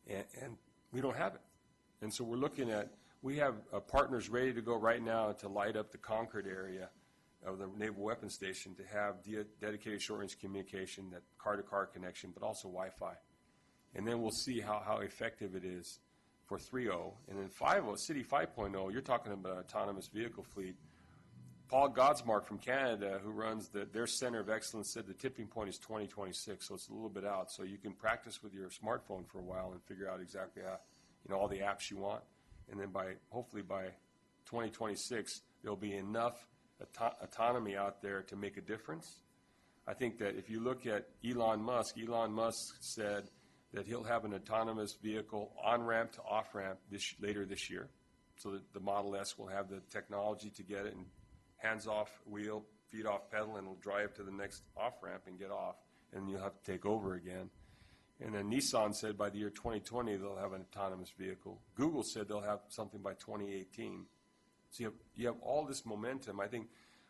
And we don't have it. And so we're looking at, we have partners ready to go right now to light up the Concord area of the Naval Weapons Station to have dedicated short-range communication, that car-to-car connection, but also Wi-Fi. And then we'll see how effective it is for 3.0. And then 5.0, City 5.0, you're talking about an autonomous vehicle fleet. Paul Godsmark from Canada, who runs their Center of Excellence, said the tipping point is 2026, so it's a little bit out. So you can practice with your smartphone for a while and figure out exactly how, all the apps you want. And then hopefully by 2026, there'll be enough autonomy out there to make a difference. I think that if you look at Elon Musk said that he'll have an autonomous vehicle on-ramp to off-ramp later this year. So that the Model S will have the technology to get it, and hands off wheel, feet off pedal, and it'll drive to the next off-ramp and get off, and you'll have to take over again. And then Nissan said by the year 2020 they'll have an autonomous vehicle. Google said they'll have something by 2018. So you have all this momentum. I think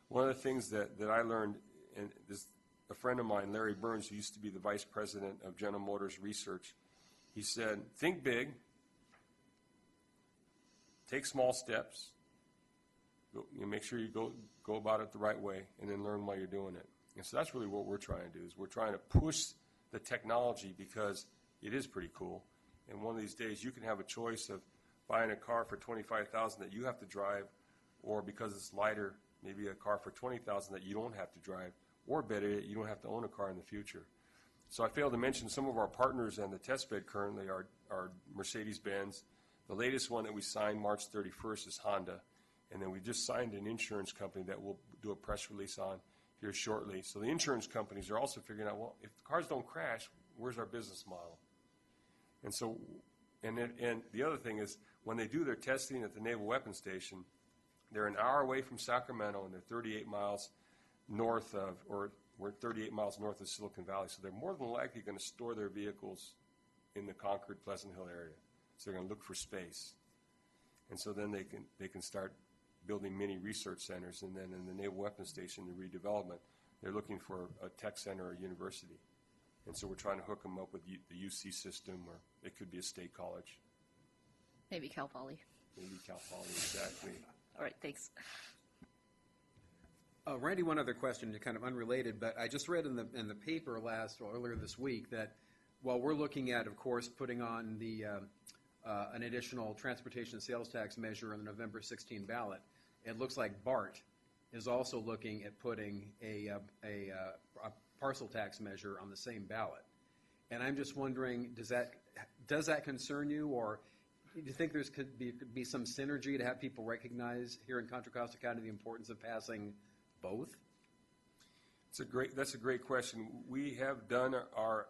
one of the things that I learned, and this, a friend of mine, Larry Burns, who used to be the vice president of General Motors Research, he said, think big, take small steps, make sure you go about it the right way, and then learn while you're doing it. And so that's really what we're trying to do, is we're trying to push the technology because it is pretty cool. And one of these days you can have a choice of buying a car for $25,000 that you have to drive, or because it's lighter, maybe a car for $20,000 that you don't have to drive, or better yet, you don't have to own a car in the future. So I failed to mention some of our partners on the test bed currently are Mercedes-Benz. The latest one that we signed March 31st is Honda. And then we just signed an insurance company that we'll do a press release on here shortly. So the insurance companies are also figuring out, well, if the cars don't crash, where's our business model? And so, and the other thing is, when they do their testing at the Naval Weapons Station, they're an hour away from Sacramento, and they're 38 miles north of, or we're 38 miles north of Silicon Valley. So they're more than likely going to store their vehicles in the Concord, Pleasant Hill area. So they're going to look for space. And so then they can start building mini research centers. And then in the Naval Weapons Station, the redevelopment, they're looking for a tech center or a university. And so we're trying to hook them up with the UC system, or it could be a state college. Maybe Cal Poly. Maybe Cal Poly, exactly. All right, thanks. Randy, one other question, kind of unrelated, but I just read in the paper earlier this week that while we're looking at, of course, putting on the an additional transportation sales tax measure on the November 16 ballot, it looks like BART is also looking at putting a parcel tax measure on the same ballot. And I'm just wondering, does that concern you, or do you think could be some synergy to have people recognize here in Contra Costa County the importance of passing both? That's a great question. We have done our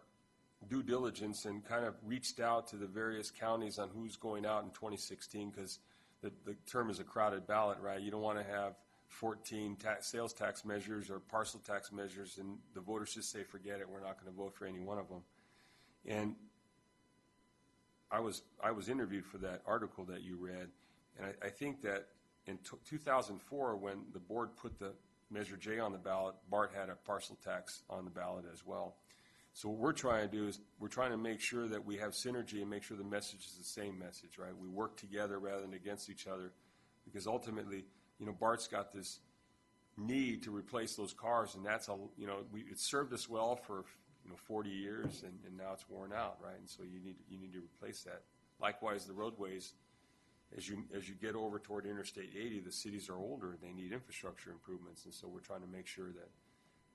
due diligence and kind of reached out to the various counties on who's going out in 2016, because the term is a crowded ballot, right? You don't want to have 14 sales tax measures or parcel tax measures, and the voters just say, forget it, we're not going to vote for any one of them. And I was interviewed for that article that you read, and I think that in 2004, when the board put the Measure J on the ballot, BART had a parcel tax on the ballot as well. So what we're trying to do is we're trying to make sure that we have synergy and make sure the message is the same message, right? We work together rather than against each other, because ultimately, BART's got this need to replace those cars, and that's it served us well for 40 years, and now it's worn out, right? And so you need to replace that. Likewise, the roadways, as you get over toward Interstate 80, the cities are older; they need infrastructure improvements, and so we're trying to make sure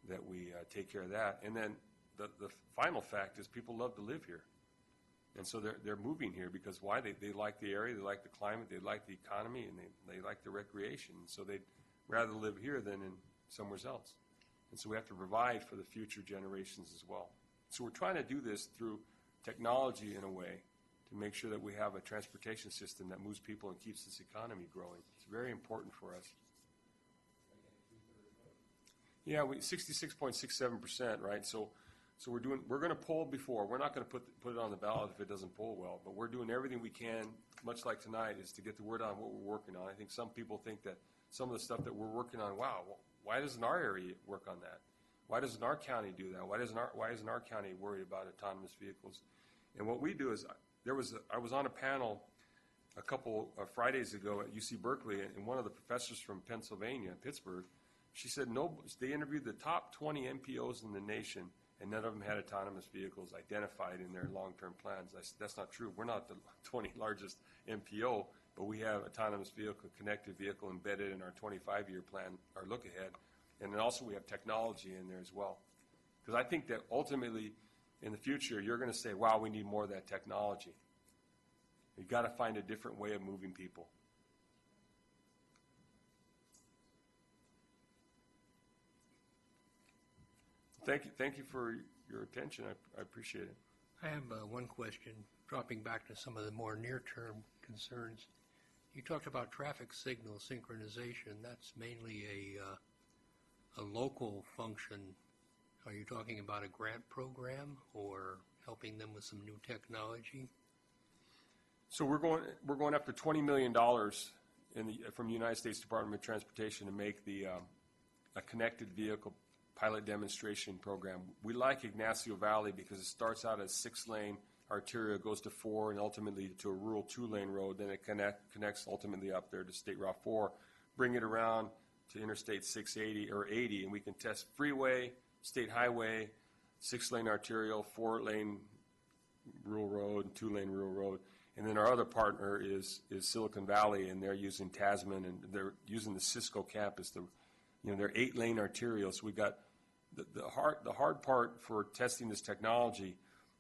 that we take care of that. And then the final fact is people love to live here, and so they're moving here because why? They like the area, they like the climate, they like the economy, and they like the recreation. So they'd rather live here than in somewhere else. And so we have to provide for the future generations as well. So we're trying to do this through technology in a way to make sure that we have a transportation system that moves people and keeps this economy growing. It's very important for us. Yeah, 66.67%, right? So we're going to poll before. We're not going to put it on the ballot if it doesn't poll well, but we're doing everything we can, much like tonight, is to get the word on what we're working on. I think some people think that some of the stuff that we're working on, wow, why doesn't our area work on that? Why doesn't our county do that? Why isn't our county worried about autonomous vehicles? And what we do is, I was on a panel a couple of Fridays ago at UC Berkeley, and one of the professors from Pennsylvania, Pittsburgh, she said they interviewed the top 20 MPOs in the nation, and none of them had autonomous vehicles identified in their long-term plans. I said, that's not true. We're not the 20 largest MPO, but we have autonomous vehicle, connected vehicle embedded in our 25-year plan, our look ahead. And then also we have technology in there as well. Because I think that ultimately in the future, you're going to say, wow, we need more of that technology. You've got to find a different way of moving people. Thank you for your attention. I appreciate it. I have one question, dropping back to some of the more near-term concerns. You talked about traffic signal synchronization. That's mainly a local function. Are you talking about a grant program or helping them with some new technology? So we're going up to $20 million from the United States Department of Transportation to make a connected vehicle pilot demonstration program. We like Ignacio Valley because it starts out as 6-lane arterial, goes to 4, and ultimately to a rural 2-lane road. Then it connects ultimately up there to State Route 4. Bring it around to Interstate 680 or 80, and we can test freeway, state highway, 6-lane arterial, 4-lane rural road, and 2-lane rural road. And then our other partner is Silicon Valley, and they're using Tasman, and they're using the Cisco campus. They're 8-lane arterials. So we've got the hard part for testing this technology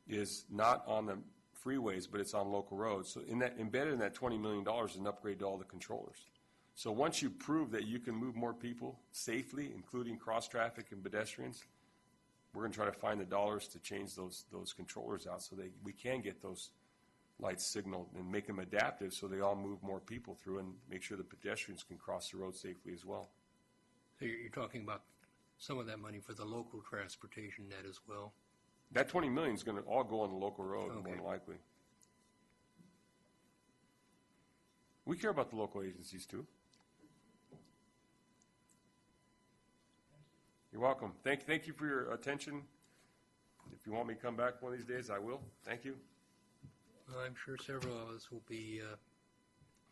is not on the freeways, but it's on local roads. So embedded in that $20 million is an upgrade to all the controllers. So once you prove that you can move more people safely, including cross-traffic and pedestrians, we're going to try to find the dollars to change those controllers out so we can get those lights signaled and make them adaptive so they all move more people through and make sure the pedestrians can cross the road safely as well. So you're talking about some of that money for the local transportation net as well? That $20 million is going to all go on the local road, Okay. more than likely. We care about the local agencies, too. You're welcome. Thank you for your attention. If you want me to come back one of these days, I will. Thank you. Well, I'm sure several of us will be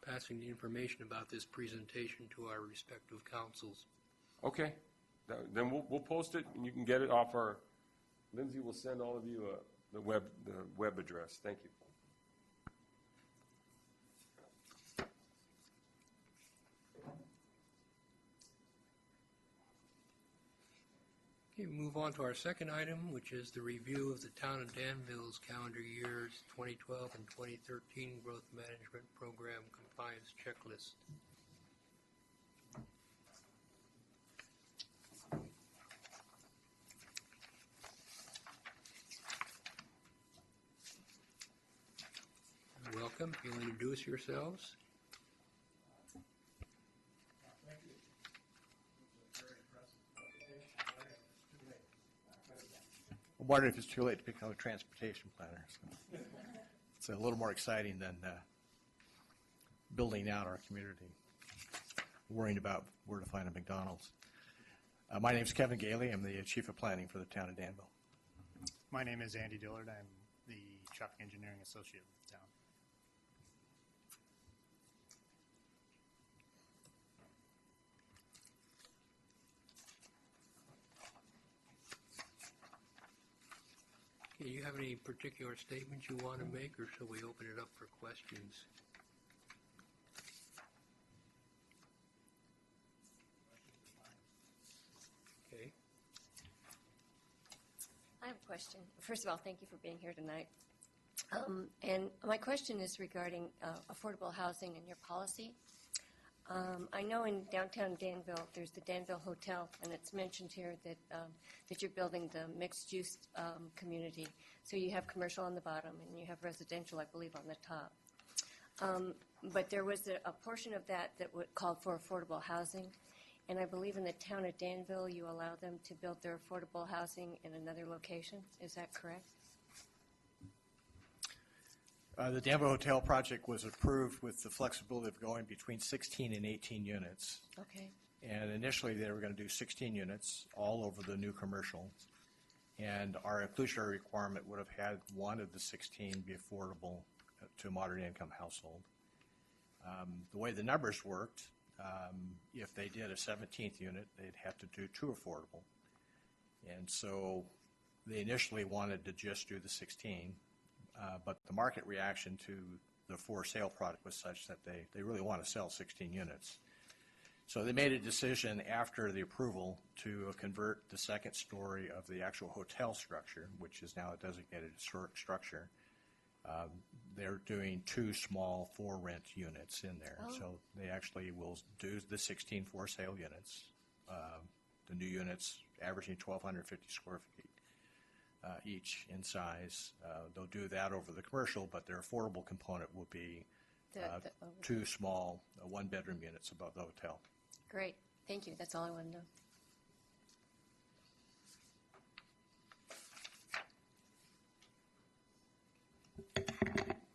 passing the information about this presentation to our respective councils. Okay. Then we'll post it, and you can get it off our. Lindsay will send all of you the web address. Thank you. Okay, we move on to our second item, which is the review of the Town of Danville's calendar years 2012 and 2013 Growth Management Program Compliance Checklist. You'll introduce yourselves? Thank you. It was a very impressive presentation. I'm wondering if it's too late to become a transportation planner. So it's a little more exciting than building out our community, worrying about where to find a McDonald's. My name's Kevin Gailey. I'm the Chief of Planning for the town of Danville. My name is Andy Dillard. I'm the traffic engineering associate with the town. Do you have any particular statements you want to make, or shall we open it up for questions? Okay. I have a question. First of all, thank you for being here tonight. And my question is regarding affordable housing and your policy. I know in downtown Danville, there's the Danville Hotel, and it's mentioned here that that you're building the mixed-use community. So you have commercial on the bottom, and you have residential, I believe, on the top. But there was a portion of that called for affordable housing, and I believe in the town of Danville, you allow them to build their affordable housing in another location. Is that correct? The Danville Hotel project was approved with the flexibility of going between 16 and 18 units. Okay. And initially, they were going to do 16 units all over the new commercial. And our inclusionary requirement would have had one of the 16 be affordable to a moderate income household. The way the numbers worked, if they did a 17th unit, they'd have to do two affordable. And so they initially wanted to just do the 16, but the market reaction to the for sale product was such that they really want to sell 16 units. So they made a decision after the approval to convert the second story of the actual hotel structure, which is now a designated historic structure. They're doing two small for rent units in there. Oh. So they actually will do the 16 for sale units. The new units averaging 1,250 square feet each in size. They'll do that over the commercial, but their affordable component will be two small one-bedroom units above the hotel. Great. Thank you. That's all I want to know.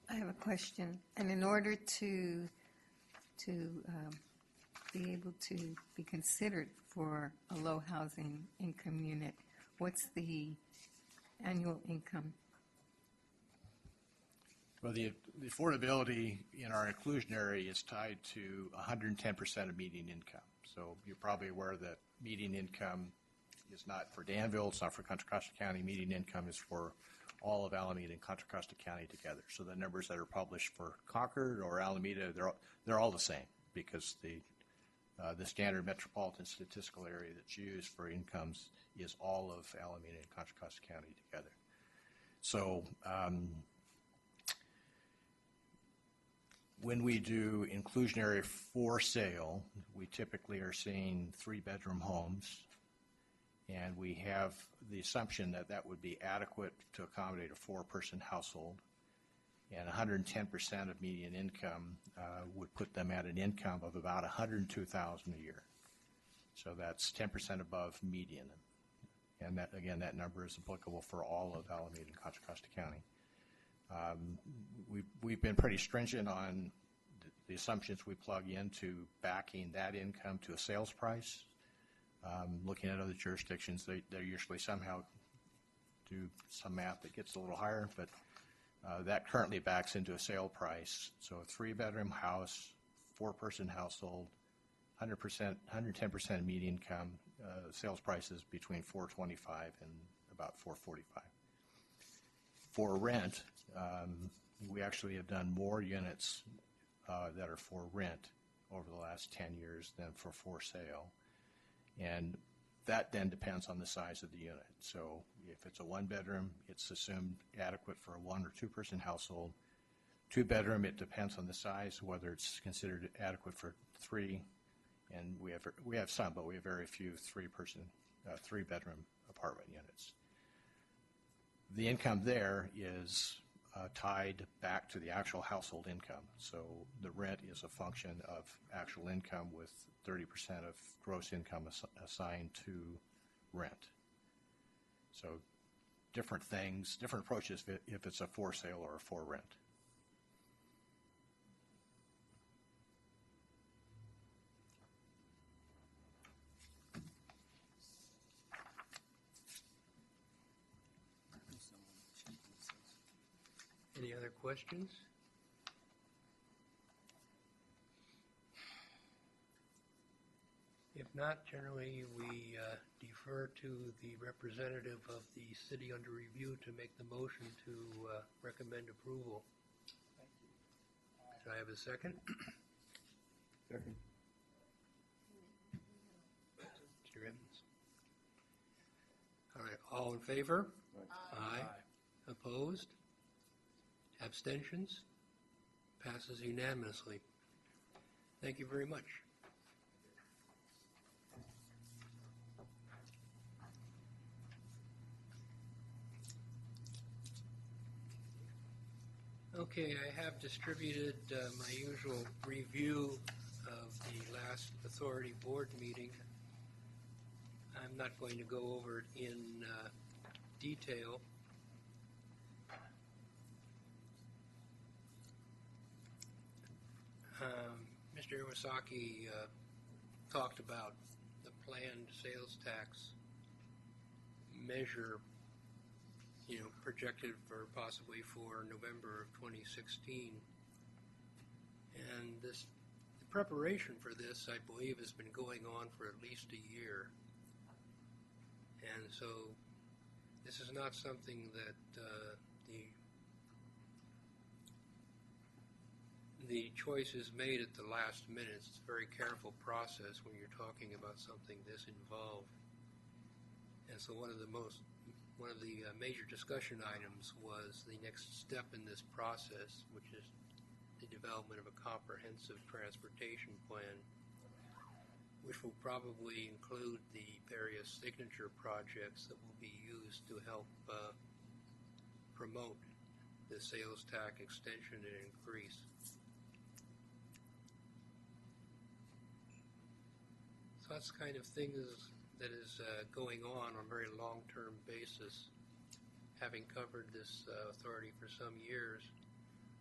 I have a question. And in order to be able to be considered for a low housing income unit, what's the annual income? Well, the affordability in our inclusionary is tied to 110% of median income. So you're probably aware that median income is not for Danville, it's not for Contra Costa County. Median income is for all of Alameda and Contra Costa County together. So the numbers that are published for Concord or Alameda, they're all the same because the standard metropolitan statistical area that's used for incomes is all of Alameda and Contra Costa County together. So when we do inclusionary for sale, we typically are seeing 3-bedroom homes, and we have the assumption that that would be adequate to accommodate a 4-person household, and 110% of median income would put them at an income of about $102,000 a year. So that's 10% above median, and that, again, that number is applicable for all of Alameda and Contra Costa County. We've been pretty stringent on the assumptions we plug into backing that income to a sales price. Looking at other jurisdictions, they usually somehow do some math that gets a little higher, but that currently backs into a sale price. So a 3-bedroom house, 4-person household, 110% median income, sales prices between $425 and about $445. For rent, we actually have done more units that are for rent over the last 10 years than for sale. And that then depends on the size of the unit. So if it's a 1-bedroom, it's assumed adequate for a 1 or 2-person household. 2-bedroom, it depends on the size, whether it's considered adequate for 3. And we have some, but we have very few 3-bedroom apartment units. The income there is tied back to the actual household income. So the rent is a function of actual income with 30% of gross income assigned to rent. So different things, different approaches if it's a for sale or a for rent. Any other questions? If not, generally, we defer to the representative of the city under review to make the motion to recommend approval. Do I have a second? Second. Mr. Evans? All right, all in favor? Aye. Opposed? Abstentions? Passes unanimously. Thank you very much. Okay, I have distributed my usual review of the last authority board meeting. I'm not going to go over it in detail. Mr. Iwasaki talked about the planned sales tax measure, projected for possibly for November of 2016. And the preparation for this, I believe, has been going on for at least a year. And so this is not something that the choice is made at the last minute. It's a very careful process when you're talking about something this involved. And so one of the major discussion items was the next step in this process, which is the development of a comprehensive transportation plan, which will probably include the various signature projects that will be used to help promote the sales tax extension and increase. So that's the kind of thing that is going on a very long-term basis. Having covered this authority for some years,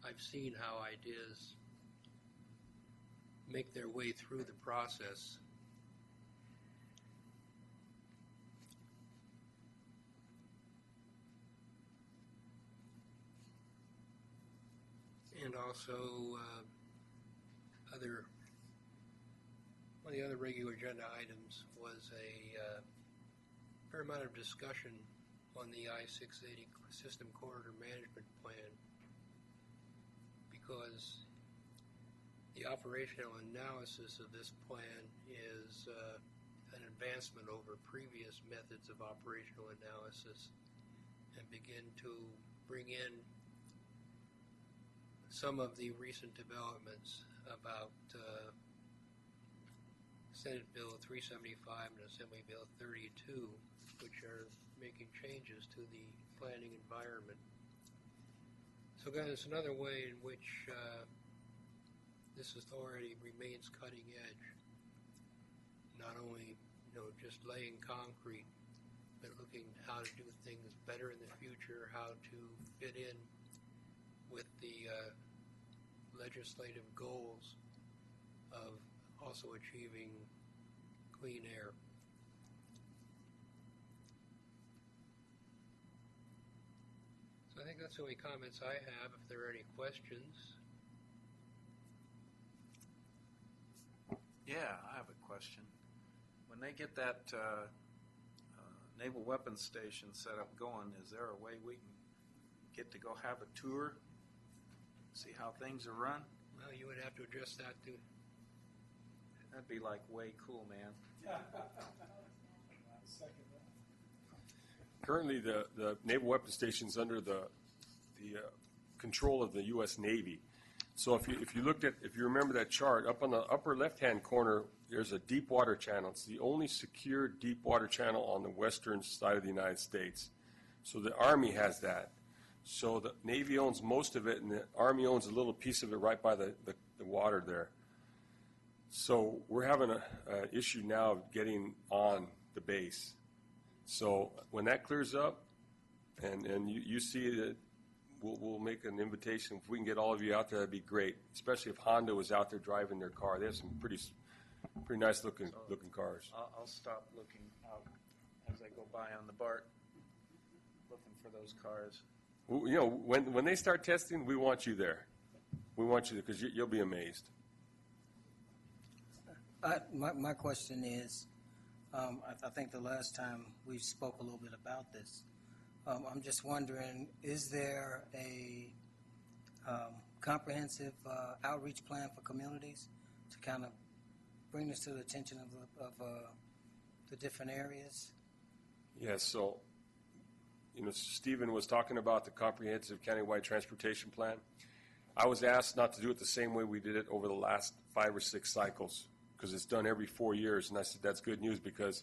I've seen how ideas make their way through the process. And also one of the other regular agenda items was a fair amount of discussion on the I-680 System Corridor Management Plan, because the operational analysis of this plan is an advancement over previous methods of operational analysis, and begin to bring in some of the recent developments about Senate Bill 375 and Assembly Bill 32, which are making changes to the planning environment. So again, it's another way in which this authority remains cutting edge, not only just laying concrete, but looking how to do things better in the future, how to fit in with the legislative goals of also achieving clean air. So I think that's the only comments I have. If there are any questions. Yeah, I have a question. When they get that naval weapons station set up going, is there a way we can get to go have a tour, see how things are run? Well, you would have to address that too. That'd be like way cool, man. Currently, the naval weapons station's under the control of the U.S. Navy. So if you remember that chart, up on the upper left-hand corner, there's a deep water channel. It's the only secure deep water channel on the western side of the United States. So the Army has that. So the Navy owns most of it, and the Army owns a little piece of it right by the water there. So we're having a issue now of getting on the base. So when that clears up, and you see that, we'll make an invitation. If we can get all of you out there, that'd be great. Especially if Honda was out there driving their car. They have some pretty nice looking cars. I'll stop looking out as I go by on the BART, looking for those cars. You know, when they start testing, we want you there. We want you there because you'll be amazed. My question is, I think the last time we spoke a little bit about this, I'm just wondering, is there a comprehensive outreach plan for communities to kind of bring this to the attention of the different areas? Yes, so, you know, Stephen was talking about the comprehensive countywide transportation plan. I was asked not to do it the same way we did it over the last 5 or 6 cycles, because it's done every 4 years, and I said that's good news because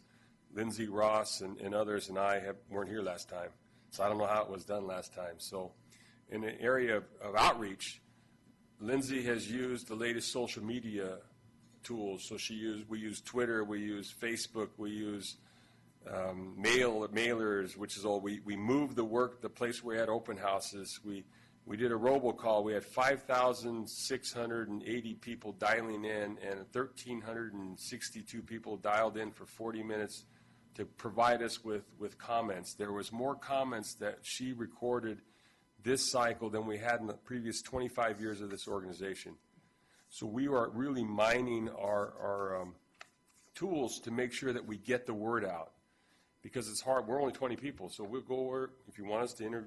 Lindsay Ross and others and I weren't here last time, so I don't know how it was done last time. So in the area of outreach, Lindsay has used the latest social media tools. So we use Twitter, we use Facebook, we use mailers, which is all. We moved the place where we had open houses. We did a robocall. We had 5,680 people dialing in and 1,362 people dialed in for 40 minutes to provide us with comments. There was more comments that she recorded this cycle than we had in the previous 25 years of this organization. So we are really mining our tools to make sure that we get the word out, because it's hard. We're only 20 people, so we'll go where, if you want us to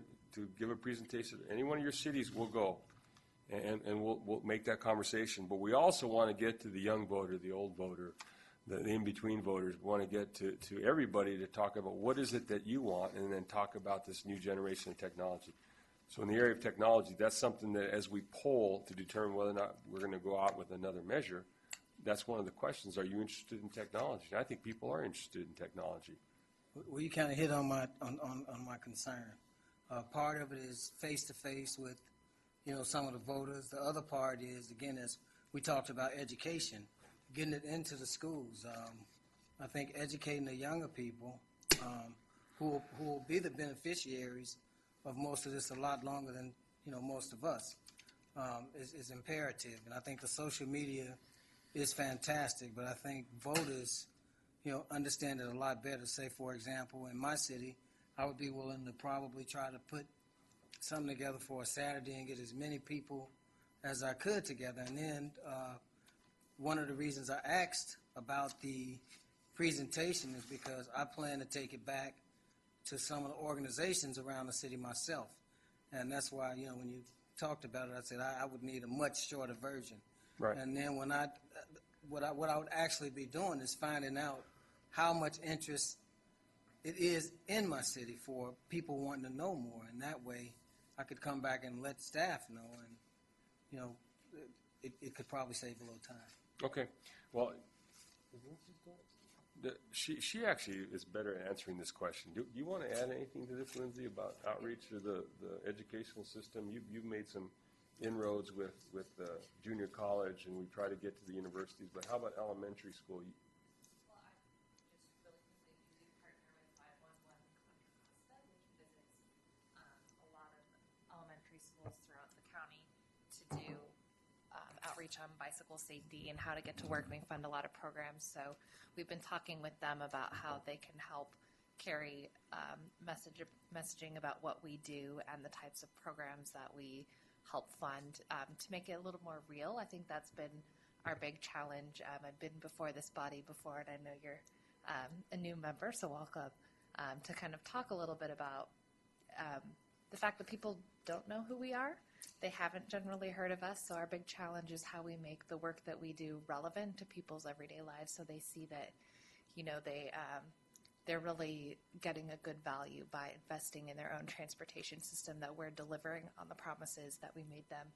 give a presentation to any one of your cities, we'll go, and we'll make that conversation. But we also want to get to the young voter, the old voter, the in-between voters. We want to get to everybody to talk about what is it that you want, and then talk about this new generation of technology. So in the area of technology, that's something that as we poll to determine whether or not we're going to go out with another measure, that's one of the questions. Are you interested in technology? And I think people are interested in technology. Well, you kind of hit on my concern. Part of it is face-to-face with, some of the voters. The other part is, again, as we talked about education, getting it into the schools. I think educating the younger people who will be the beneficiaries of most of this a lot longer than, most of us is imperative. And I think the social media is fantastic, but I think voters, understand it a lot better. Say, for example, in my city, I would be willing to probably try to put something together for a Saturday and get as many people as I could together. And then one of the reasons I asked about the presentation is because I plan to take it back to some of the organizations around the city myself. And that's why, when you talked about it, I said I would need a much shorter version. Right. And then what I would actually be doing is finding out how much interest it is in my city for people wanting to know more. And that way I could come back and let staff know, and, it could probably save a little time. Okay. Well, she actually is better at answering this question. Do you want to add anything to this, Lindsay, about outreach to the educational system? You've made some inroads with junior college, and we try to get to the universities, but how about elementary school? Well, I just really quickly, we do partner with 511 Contra Costa, which visits a lot of elementary schools throughout the county to do outreach on bicycle safety and how to get to work. They fund a lot of programs, so we've been talking with them about how they can help carry messaging about what we do and the types of programs that we help fund to make it a little more real. I think that's been our big challenge. I've been before this body before, and I know you're a new member, so welcome, to kind of talk a little bit about the fact that people don't know who we are. They haven't generally heard of us, so our big challenge is how we make the work that we do relevant to people's everyday lives, so they see that, they're really getting a good value by investing in their own transportation system, that we're delivering on the promises that we made them.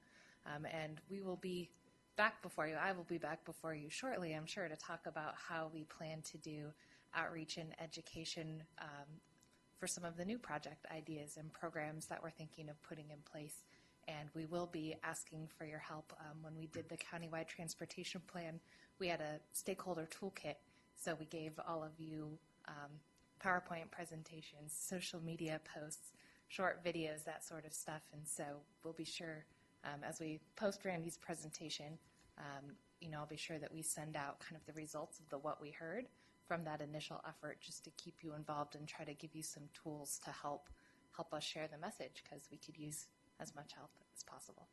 And we will be back before you. I will be back before you shortly, I'm sure, to talk about how we plan to do outreach and education for some of the new project ideas and programs that we're thinking of putting in place. And we will be asking for your help. When we did the countywide transportation plan, we had a stakeholder toolkit. So we gave all of you PowerPoint presentations, social media posts, short videos, that sort of stuff. And so we'll be sure, as we post Randy's presentation, I'll be sure that we send out kind of the results of what we heard from that initial effort, just to keep you involved and try to give you some tools to help us share the message, because we could use as much help as possible.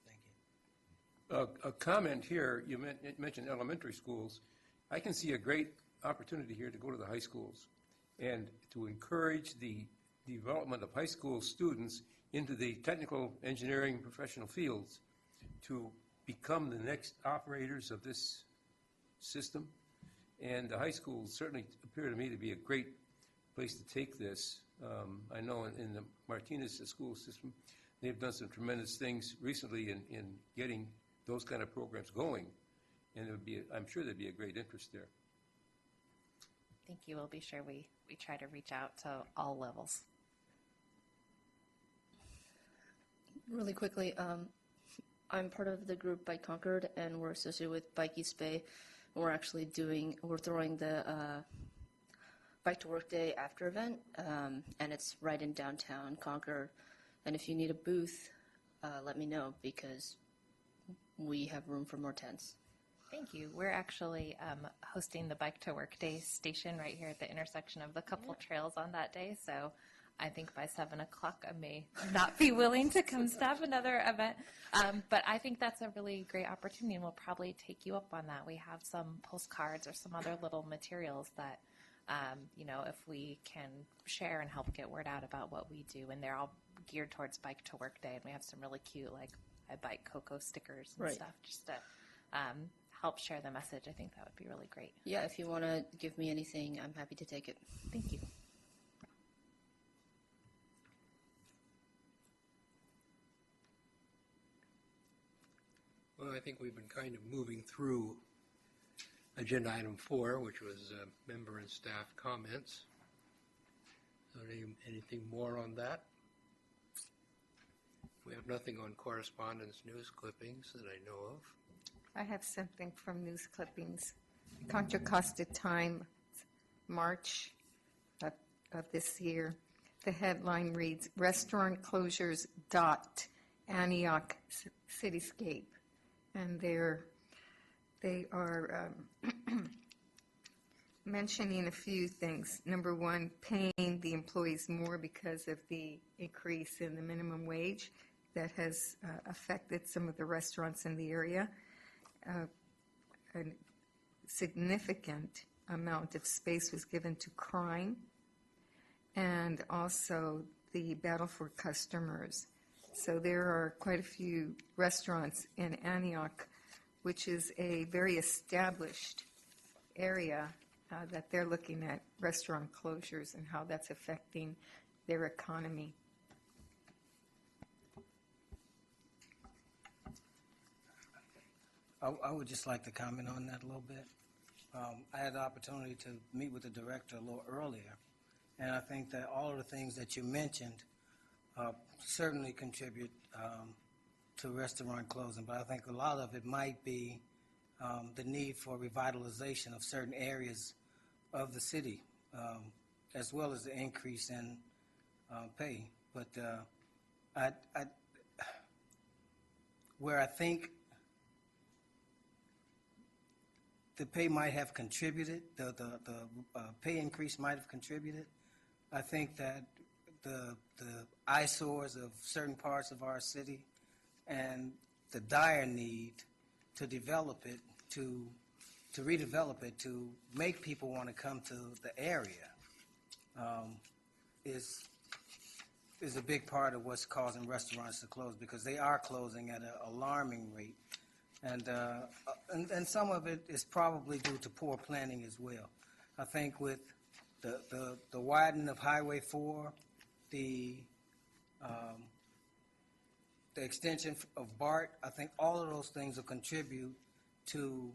Thank you. A comment here, you mentioned elementary schools. I can see a great opportunity here to go to the high schools and to encourage the development of high school students into the technical engineering professional fields to become the next operators of this system. And the high schools certainly appear to me to be a great place to take this. I know in the Martinez school system, they've done some tremendous things recently in getting those kind of programs going. And I'm sure there'd be a great interest there. Thank you. We'll be sure we try to reach out to all levels. Really quickly, I'm part of the group Bike Concord, and we're associated with Bike East Bay. We're throwing the Bike to Work Day after event, and it's right in downtown Concord. And if you need a booth, let me know, because we have room for more tents. Thank you. We're actually hosting the Bike to Work Day station right here at the intersection of the couple trails on that day. So I think by 7 o'clock I may not be willing to come staff another event. But I think that's a really great opportunity, and we'll probably take you up on that. We have some postcards or some other little materials that, if we can share and help get word out about what we do. And they're all geared towards Bike to Work Day. And we have some really cute, like, I Bike Cocoa stickers and stuff, just to help share the message. I think that would be really great. Yeah, if you want to give me anything, I'm happy to take it. Thank you. Well, I think we've been kind of moving through agenda item 4, which was member and staff comments. So anything more on that? We have nothing on correspondence news clippings that I know of. I have something from news clippings. Contra Costa Time, March of this year. The headline reads, "Restaurant closures dot Antioch Cityscape." And they are mentioning a few things. Number one, paying the employees more because of the increase in the minimum wage that has affected some of the restaurants in the area. A significant amount of space was given to crime, and also the battle for customers. So there are quite a few restaurants in Antioch, which is a very established area, that they're looking at restaurant closures and how that's affecting their economy. I would just like to comment on that a little bit. I had the opportunity to meet with the director a little earlier, and I think that all of the things that you mentioned certainly contribute to restaurant closing, but I think a lot of it might be the need for revitalization of certain areas of the city, as well as the increase in pay. But where I think the pay might have contributed, the pay increase might have contributed, I think that the eyesores of certain parts of our city and the dire need to develop it, to redevelop it, to make people want to come to the area is a big part of what's causing restaurants to close, because they are closing at an alarming rate. And some of it is probably due to poor planning as well. I think with the widening of Highway 4, the extension of BART, I think all of those things will contribute to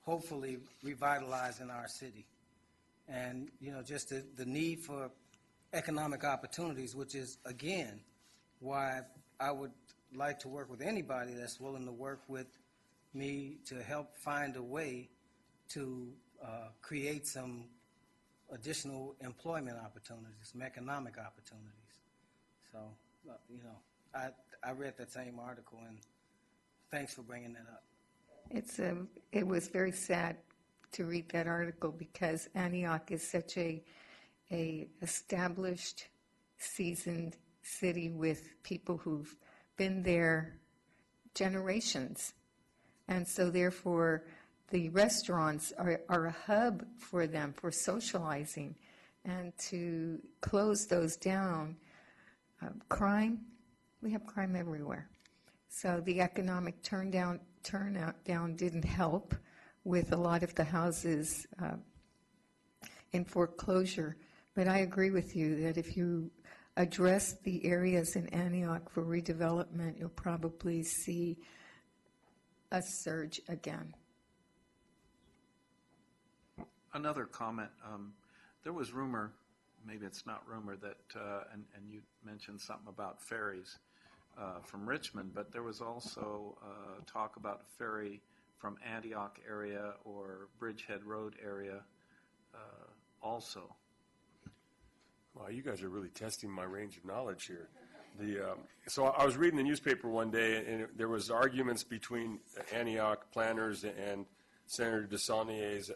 hopefully revitalizing our city. And, just the need for economic opportunities, which is, again, why I would like to work with anybody that's willing to work with me to help find a way to create some additional employment opportunities, some economic opportunities. So, I read that same article, and thanks for bringing that up. It was very sad to read that article because Antioch is such a established, seasoned city with people who've been there generations. And so therefore, the restaurants are a hub for them for socializing. And to close those down, crime, we have crime everywhere. So the economic turnout didn't help with a lot of the houses in foreclosure. But I agree with you that if you address the areas in Antioch for redevelopment, you'll probably see a surge again. Another comment, there was rumor, maybe it's not rumor, that, and you mentioned something about ferries from Richmond, but there was also talk about a ferry from Antioch area or Bridgehead Road area also. Wow, you guys are really testing my range of knowledge here. So I was reading the newspaper one day, and there was arguments between Antioch planners and Senator DeSaulniers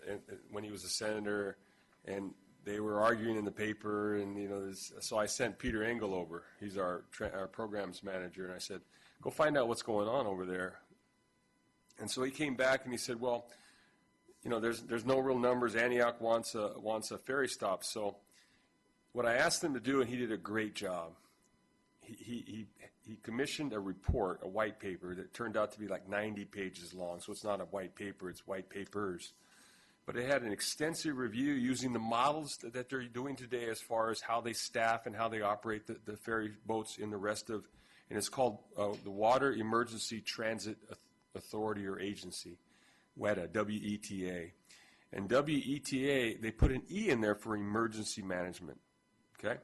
when he was a senator, and they were arguing in the paper. And so I sent Peter Engel over. He's our programs manager, and I said, "Go find out what's going on over there." And so he came back and he said, "Well, there's no real numbers. Antioch wants a ferry stop." So what I asked him to do, and he did a great job. He commissioned a report, a white paper, that turned out to be like 90 pages long. So it's not a white paper, it's white papers. But it had an extensive review using the models that they're doing today as far as how they staff and how they operate the ferry boats in the rest of, and it's called the Water Emergency Transit Authority or Agency, WETA, W-E-T-A. And WETA, they put an E in there for emergency management, okay?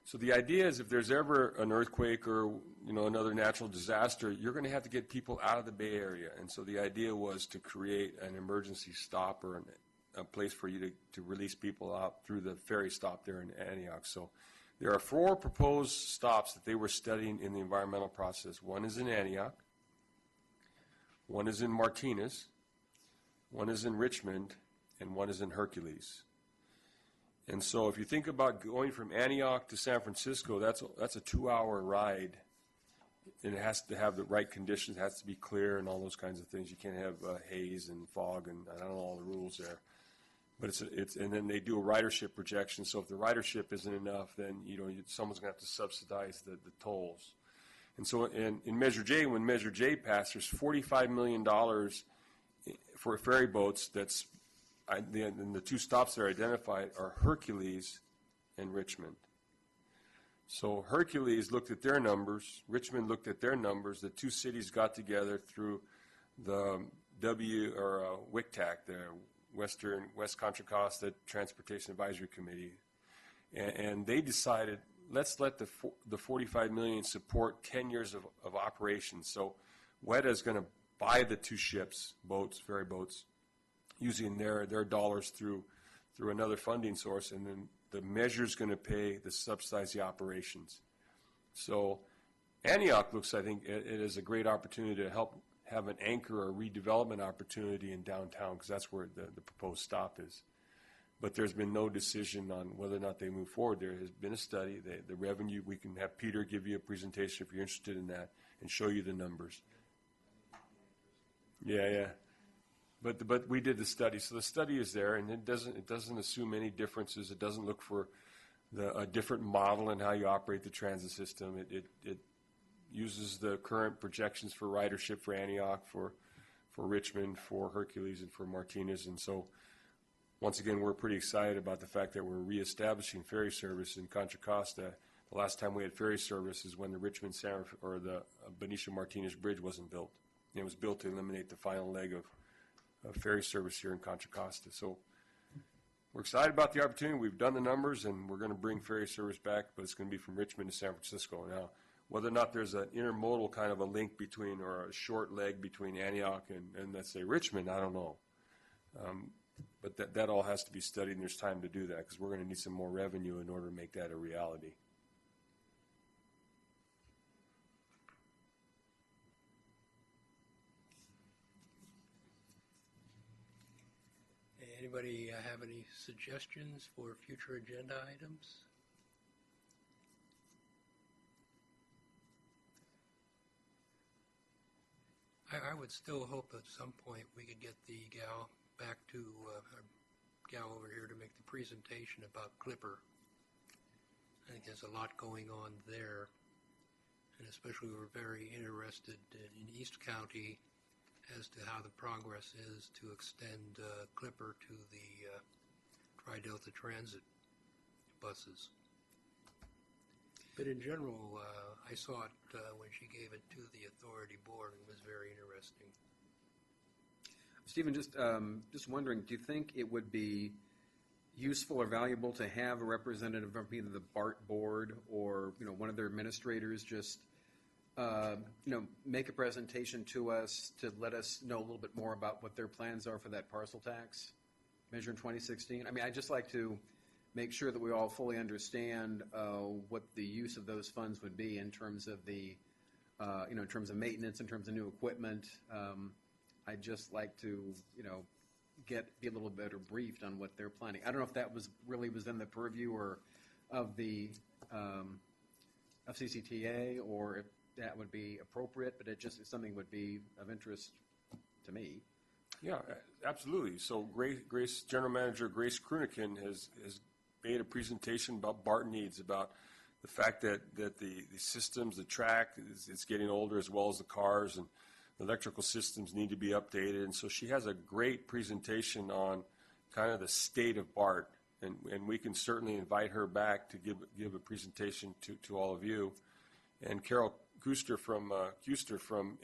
So the idea is if there's ever an earthquake or another natural disaster, you're going to have to get people out of the Bay Area. And so the idea was to create an emergency stop or a place for you to release people out through the ferry stop there in Antioch. So there are 4 proposed stops that they were studying in the environmental process. One is in Antioch, one is in Martinez, one is in Richmond, and one is in Hercules. And so if you think about going from Antioch to San Francisco, that's a 2-hour ride. And it has to have the right conditions, it has to be clear and all those kinds of things. You can't have haze and fog and I don't know all the rules there. But and then they do a ridership projection. So if the ridership isn't enough, then someone's going to have to subsidize the tolls. And so in Measure J, when Measure J passed, there's $45 million for ferry boats and the 2 stops that are identified are Hercules and Richmond. So Hercules looked at their numbers, Richmond looked at their numbers, the 2 cities got together through the WCTAC, the West Contra Costa Transportation Advisory Committee, and they decided, let's let the $45 million support 10 years of operations. So WETA is going to buy the 2 ships, ferry boats, using their dollars through another funding source, and then the measure's going to subsidize the operations. So Antioch looks, I think, it is a great opportunity to help have an anchor or redevelopment opportunity in downtown, because that's where the proposed stop is. But there's been no decision on whether or not they move forward. There has been a study. The revenue, we can have Peter give you a presentation if you're interested in that and show you the numbers. Yeah. But we did the study, so the study is there, and it doesn't assume any differences. It doesn't look for a different model in how you operate the transit system. It uses the current projections for ridership for Antioch, for Richmond, for Hercules, and for Martinez. And so, once again, we're pretty excited about the fact that we're reestablishing ferry service in Contra Costa. The last time we had ferry service is when the the Benicia Martinez Bridge wasn't built. And it was built to eliminate the final leg of ferry service here in Contra Costa. So we're excited about the opportunity. We've done the numbers, and we're going to bring ferry service back, but it's going to be from Richmond to San Francisco. Now, whether or not there's an intermodal kind of a link between, or a short leg between Antioch and let's say Richmond, I don't know. But that all has to be studied, and there's time to do that, because we're going to need some more revenue in order to make that a reality. Anybody have any suggestions for future agenda items? I would still hope at some point we could get the gal back to, our gal over here to make the presentation about Clipper. I think there's a lot going on there, and especially we're very interested in East County as to how the progress is to extend Clipper to the Tri-Delta Transit buses. But in general, I saw it when she gave it to the authority board, and it was very interesting. Stephen, just wondering, do you think it would be useful or valuable to have a representative from either the BART board or, one of their administrators just, make a presentation to us to let us know a little bit more about what their plans are for that parcel tax measure in 2016? I mean, I'd just like to make sure that we all fully understand what the use of those funds would be in terms of the, in terms of maintenance, in terms of new equipment. I'd just like to, be a little better briefed on what they're planning. I don't know if that was really within the purview or of the FCCTA, or if that would be appropriate, but it just is something that would be of interest to me. Yeah, absolutely. So Grace, General Manager Grace Kruniken has made a presentation about BART needs, about the fact that the systems, the track, it's getting older, as well as the cars, and the electrical systems need to be updated. And so she has a great presentation on kind of the state of BART, and we can certainly invite her back to give a presentation to all of you. And Carol Kuster from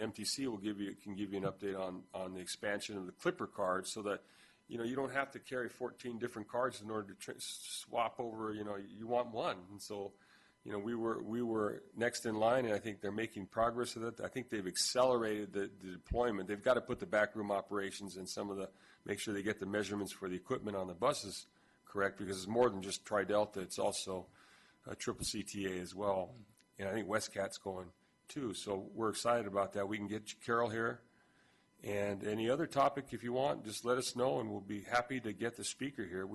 MTC can give you an update on the expansion of the Clipper card, so that you don't have to carry 14 different cards in order to swap over. You want one, and so we were next in line, and I think they're making progress with it. I think they've accelerated the deployment. They've got to put the backroom operations and make sure they get the measurements for the equipment on the buses correct, because it's more than just Tri-Delta. It's also Triple CTA as well, and I think Westcat's going too. So we're excited about that. We can get Carol here. And any other topic, if you want, just let us know, and we'll be happy to get the speaker here.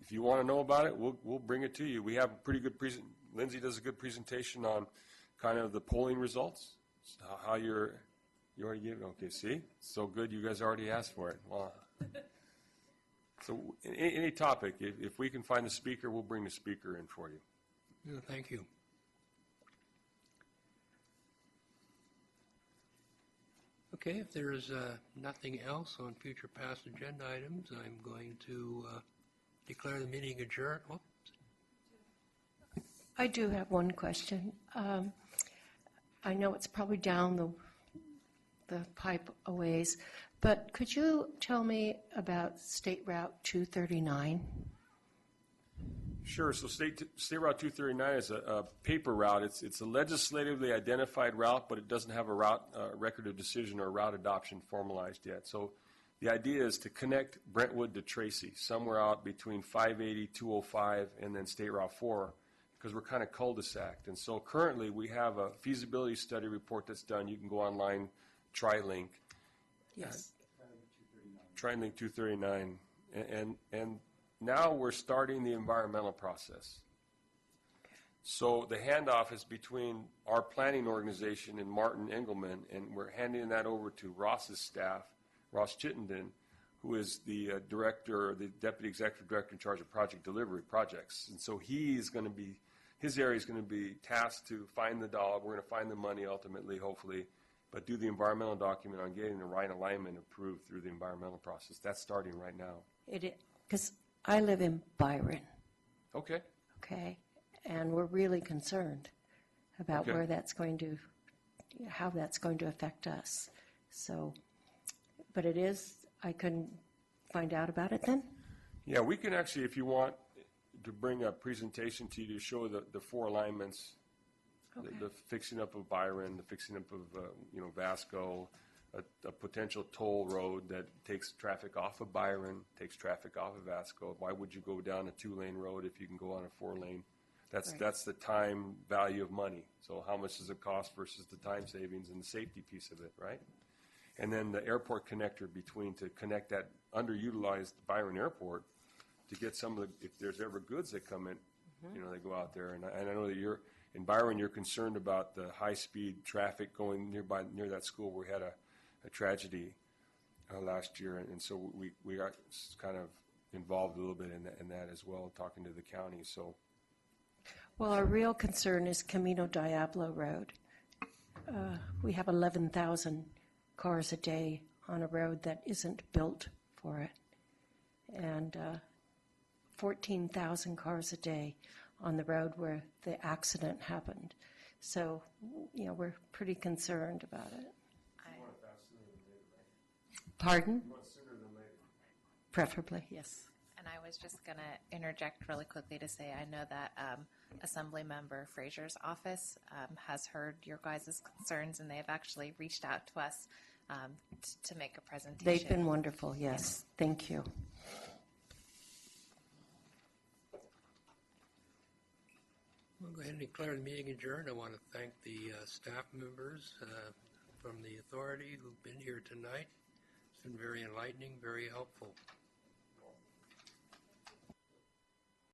If you want to know about it, we'll bring it to you. We have a pretty good Lindsay does a good presentation on kind of the polling results. So how you already gave it? Okay, see? So good, you guys already asked for it. Wow. So any topic, if we can find the speaker, we'll bring the speaker in for you. Yeah, thank you. Okay, if there is nothing else on future past agenda items, I'm going to declare the meeting adjourned. Whoops. I do have one question. I know it's probably down the pipe a ways, but could you tell me about State Route 239? Sure. So State Route 239 is a paper route. It's a legislatively identified route, but it doesn't have a route record of decision or route adoption formalized yet. So the idea is to connect Brentwood to Tracy, somewhere out between 580, 205, and then State Route 4, because we're kind of cul-de-sac. And so currently we have a feasibility study report that's done. You can go online, TriLink. Yes. TriLink 239. And now we're starting the environmental process. So the handoff is between our planning organization and Martin Engelman, and we're handing that over to Ross's staff, Ross Chittenden, who is the director, the deputy executive director in charge of project delivery projects. And so his area is going to be tasked to find the dollar. We're going to find the money ultimately, hopefully, but do the environmental document on getting the right alignment approved through the environmental process. That's starting right now. Because I live in Byron. Okay. Okay, and we're really concerned about Okay. how that's going to affect us. So, but I couldn't find out about it then? Yeah, we can actually, if you want, to bring a presentation to you to show the four alignments, the fixing up of Byron, the fixing up of, Vasco, a potential toll road that takes traffic off of Byron, takes traffic off of Vasco. Why would you go down a 2-lane road if you can go on a 4-lane? That's the time value of money. So how much does it cost versus the time savings and the safety piece of it, right? And then the airport connector to connect that underutilized Byron Airport to get some of the, if there's ever goods that come in, they go out there. And I know that in Byron, you're concerned about the high-speed traffic going near that school where we had a tragedy last year. And so we got kind of involved a little bit in that as well, talking to the county. So. Well, our real concern is Camino Diablo Road. We have 11,000 cars a day on a road that isn't built for it, and 14,000 cars a day on the road where the accident happened. So, we're pretty concerned about it. Pardon? Preferably, yes. And I was just going to interject really quickly to say I know that Assemblymember Frazier's office has heard your guys' concerns, and they've actually reached out to us to make a presentation. They've been wonderful, yes. Thank you. We'll go ahead and declare the meeting adjourned. I want to thank the staff members from the authority who've been here tonight. It's been very enlightening, very helpful.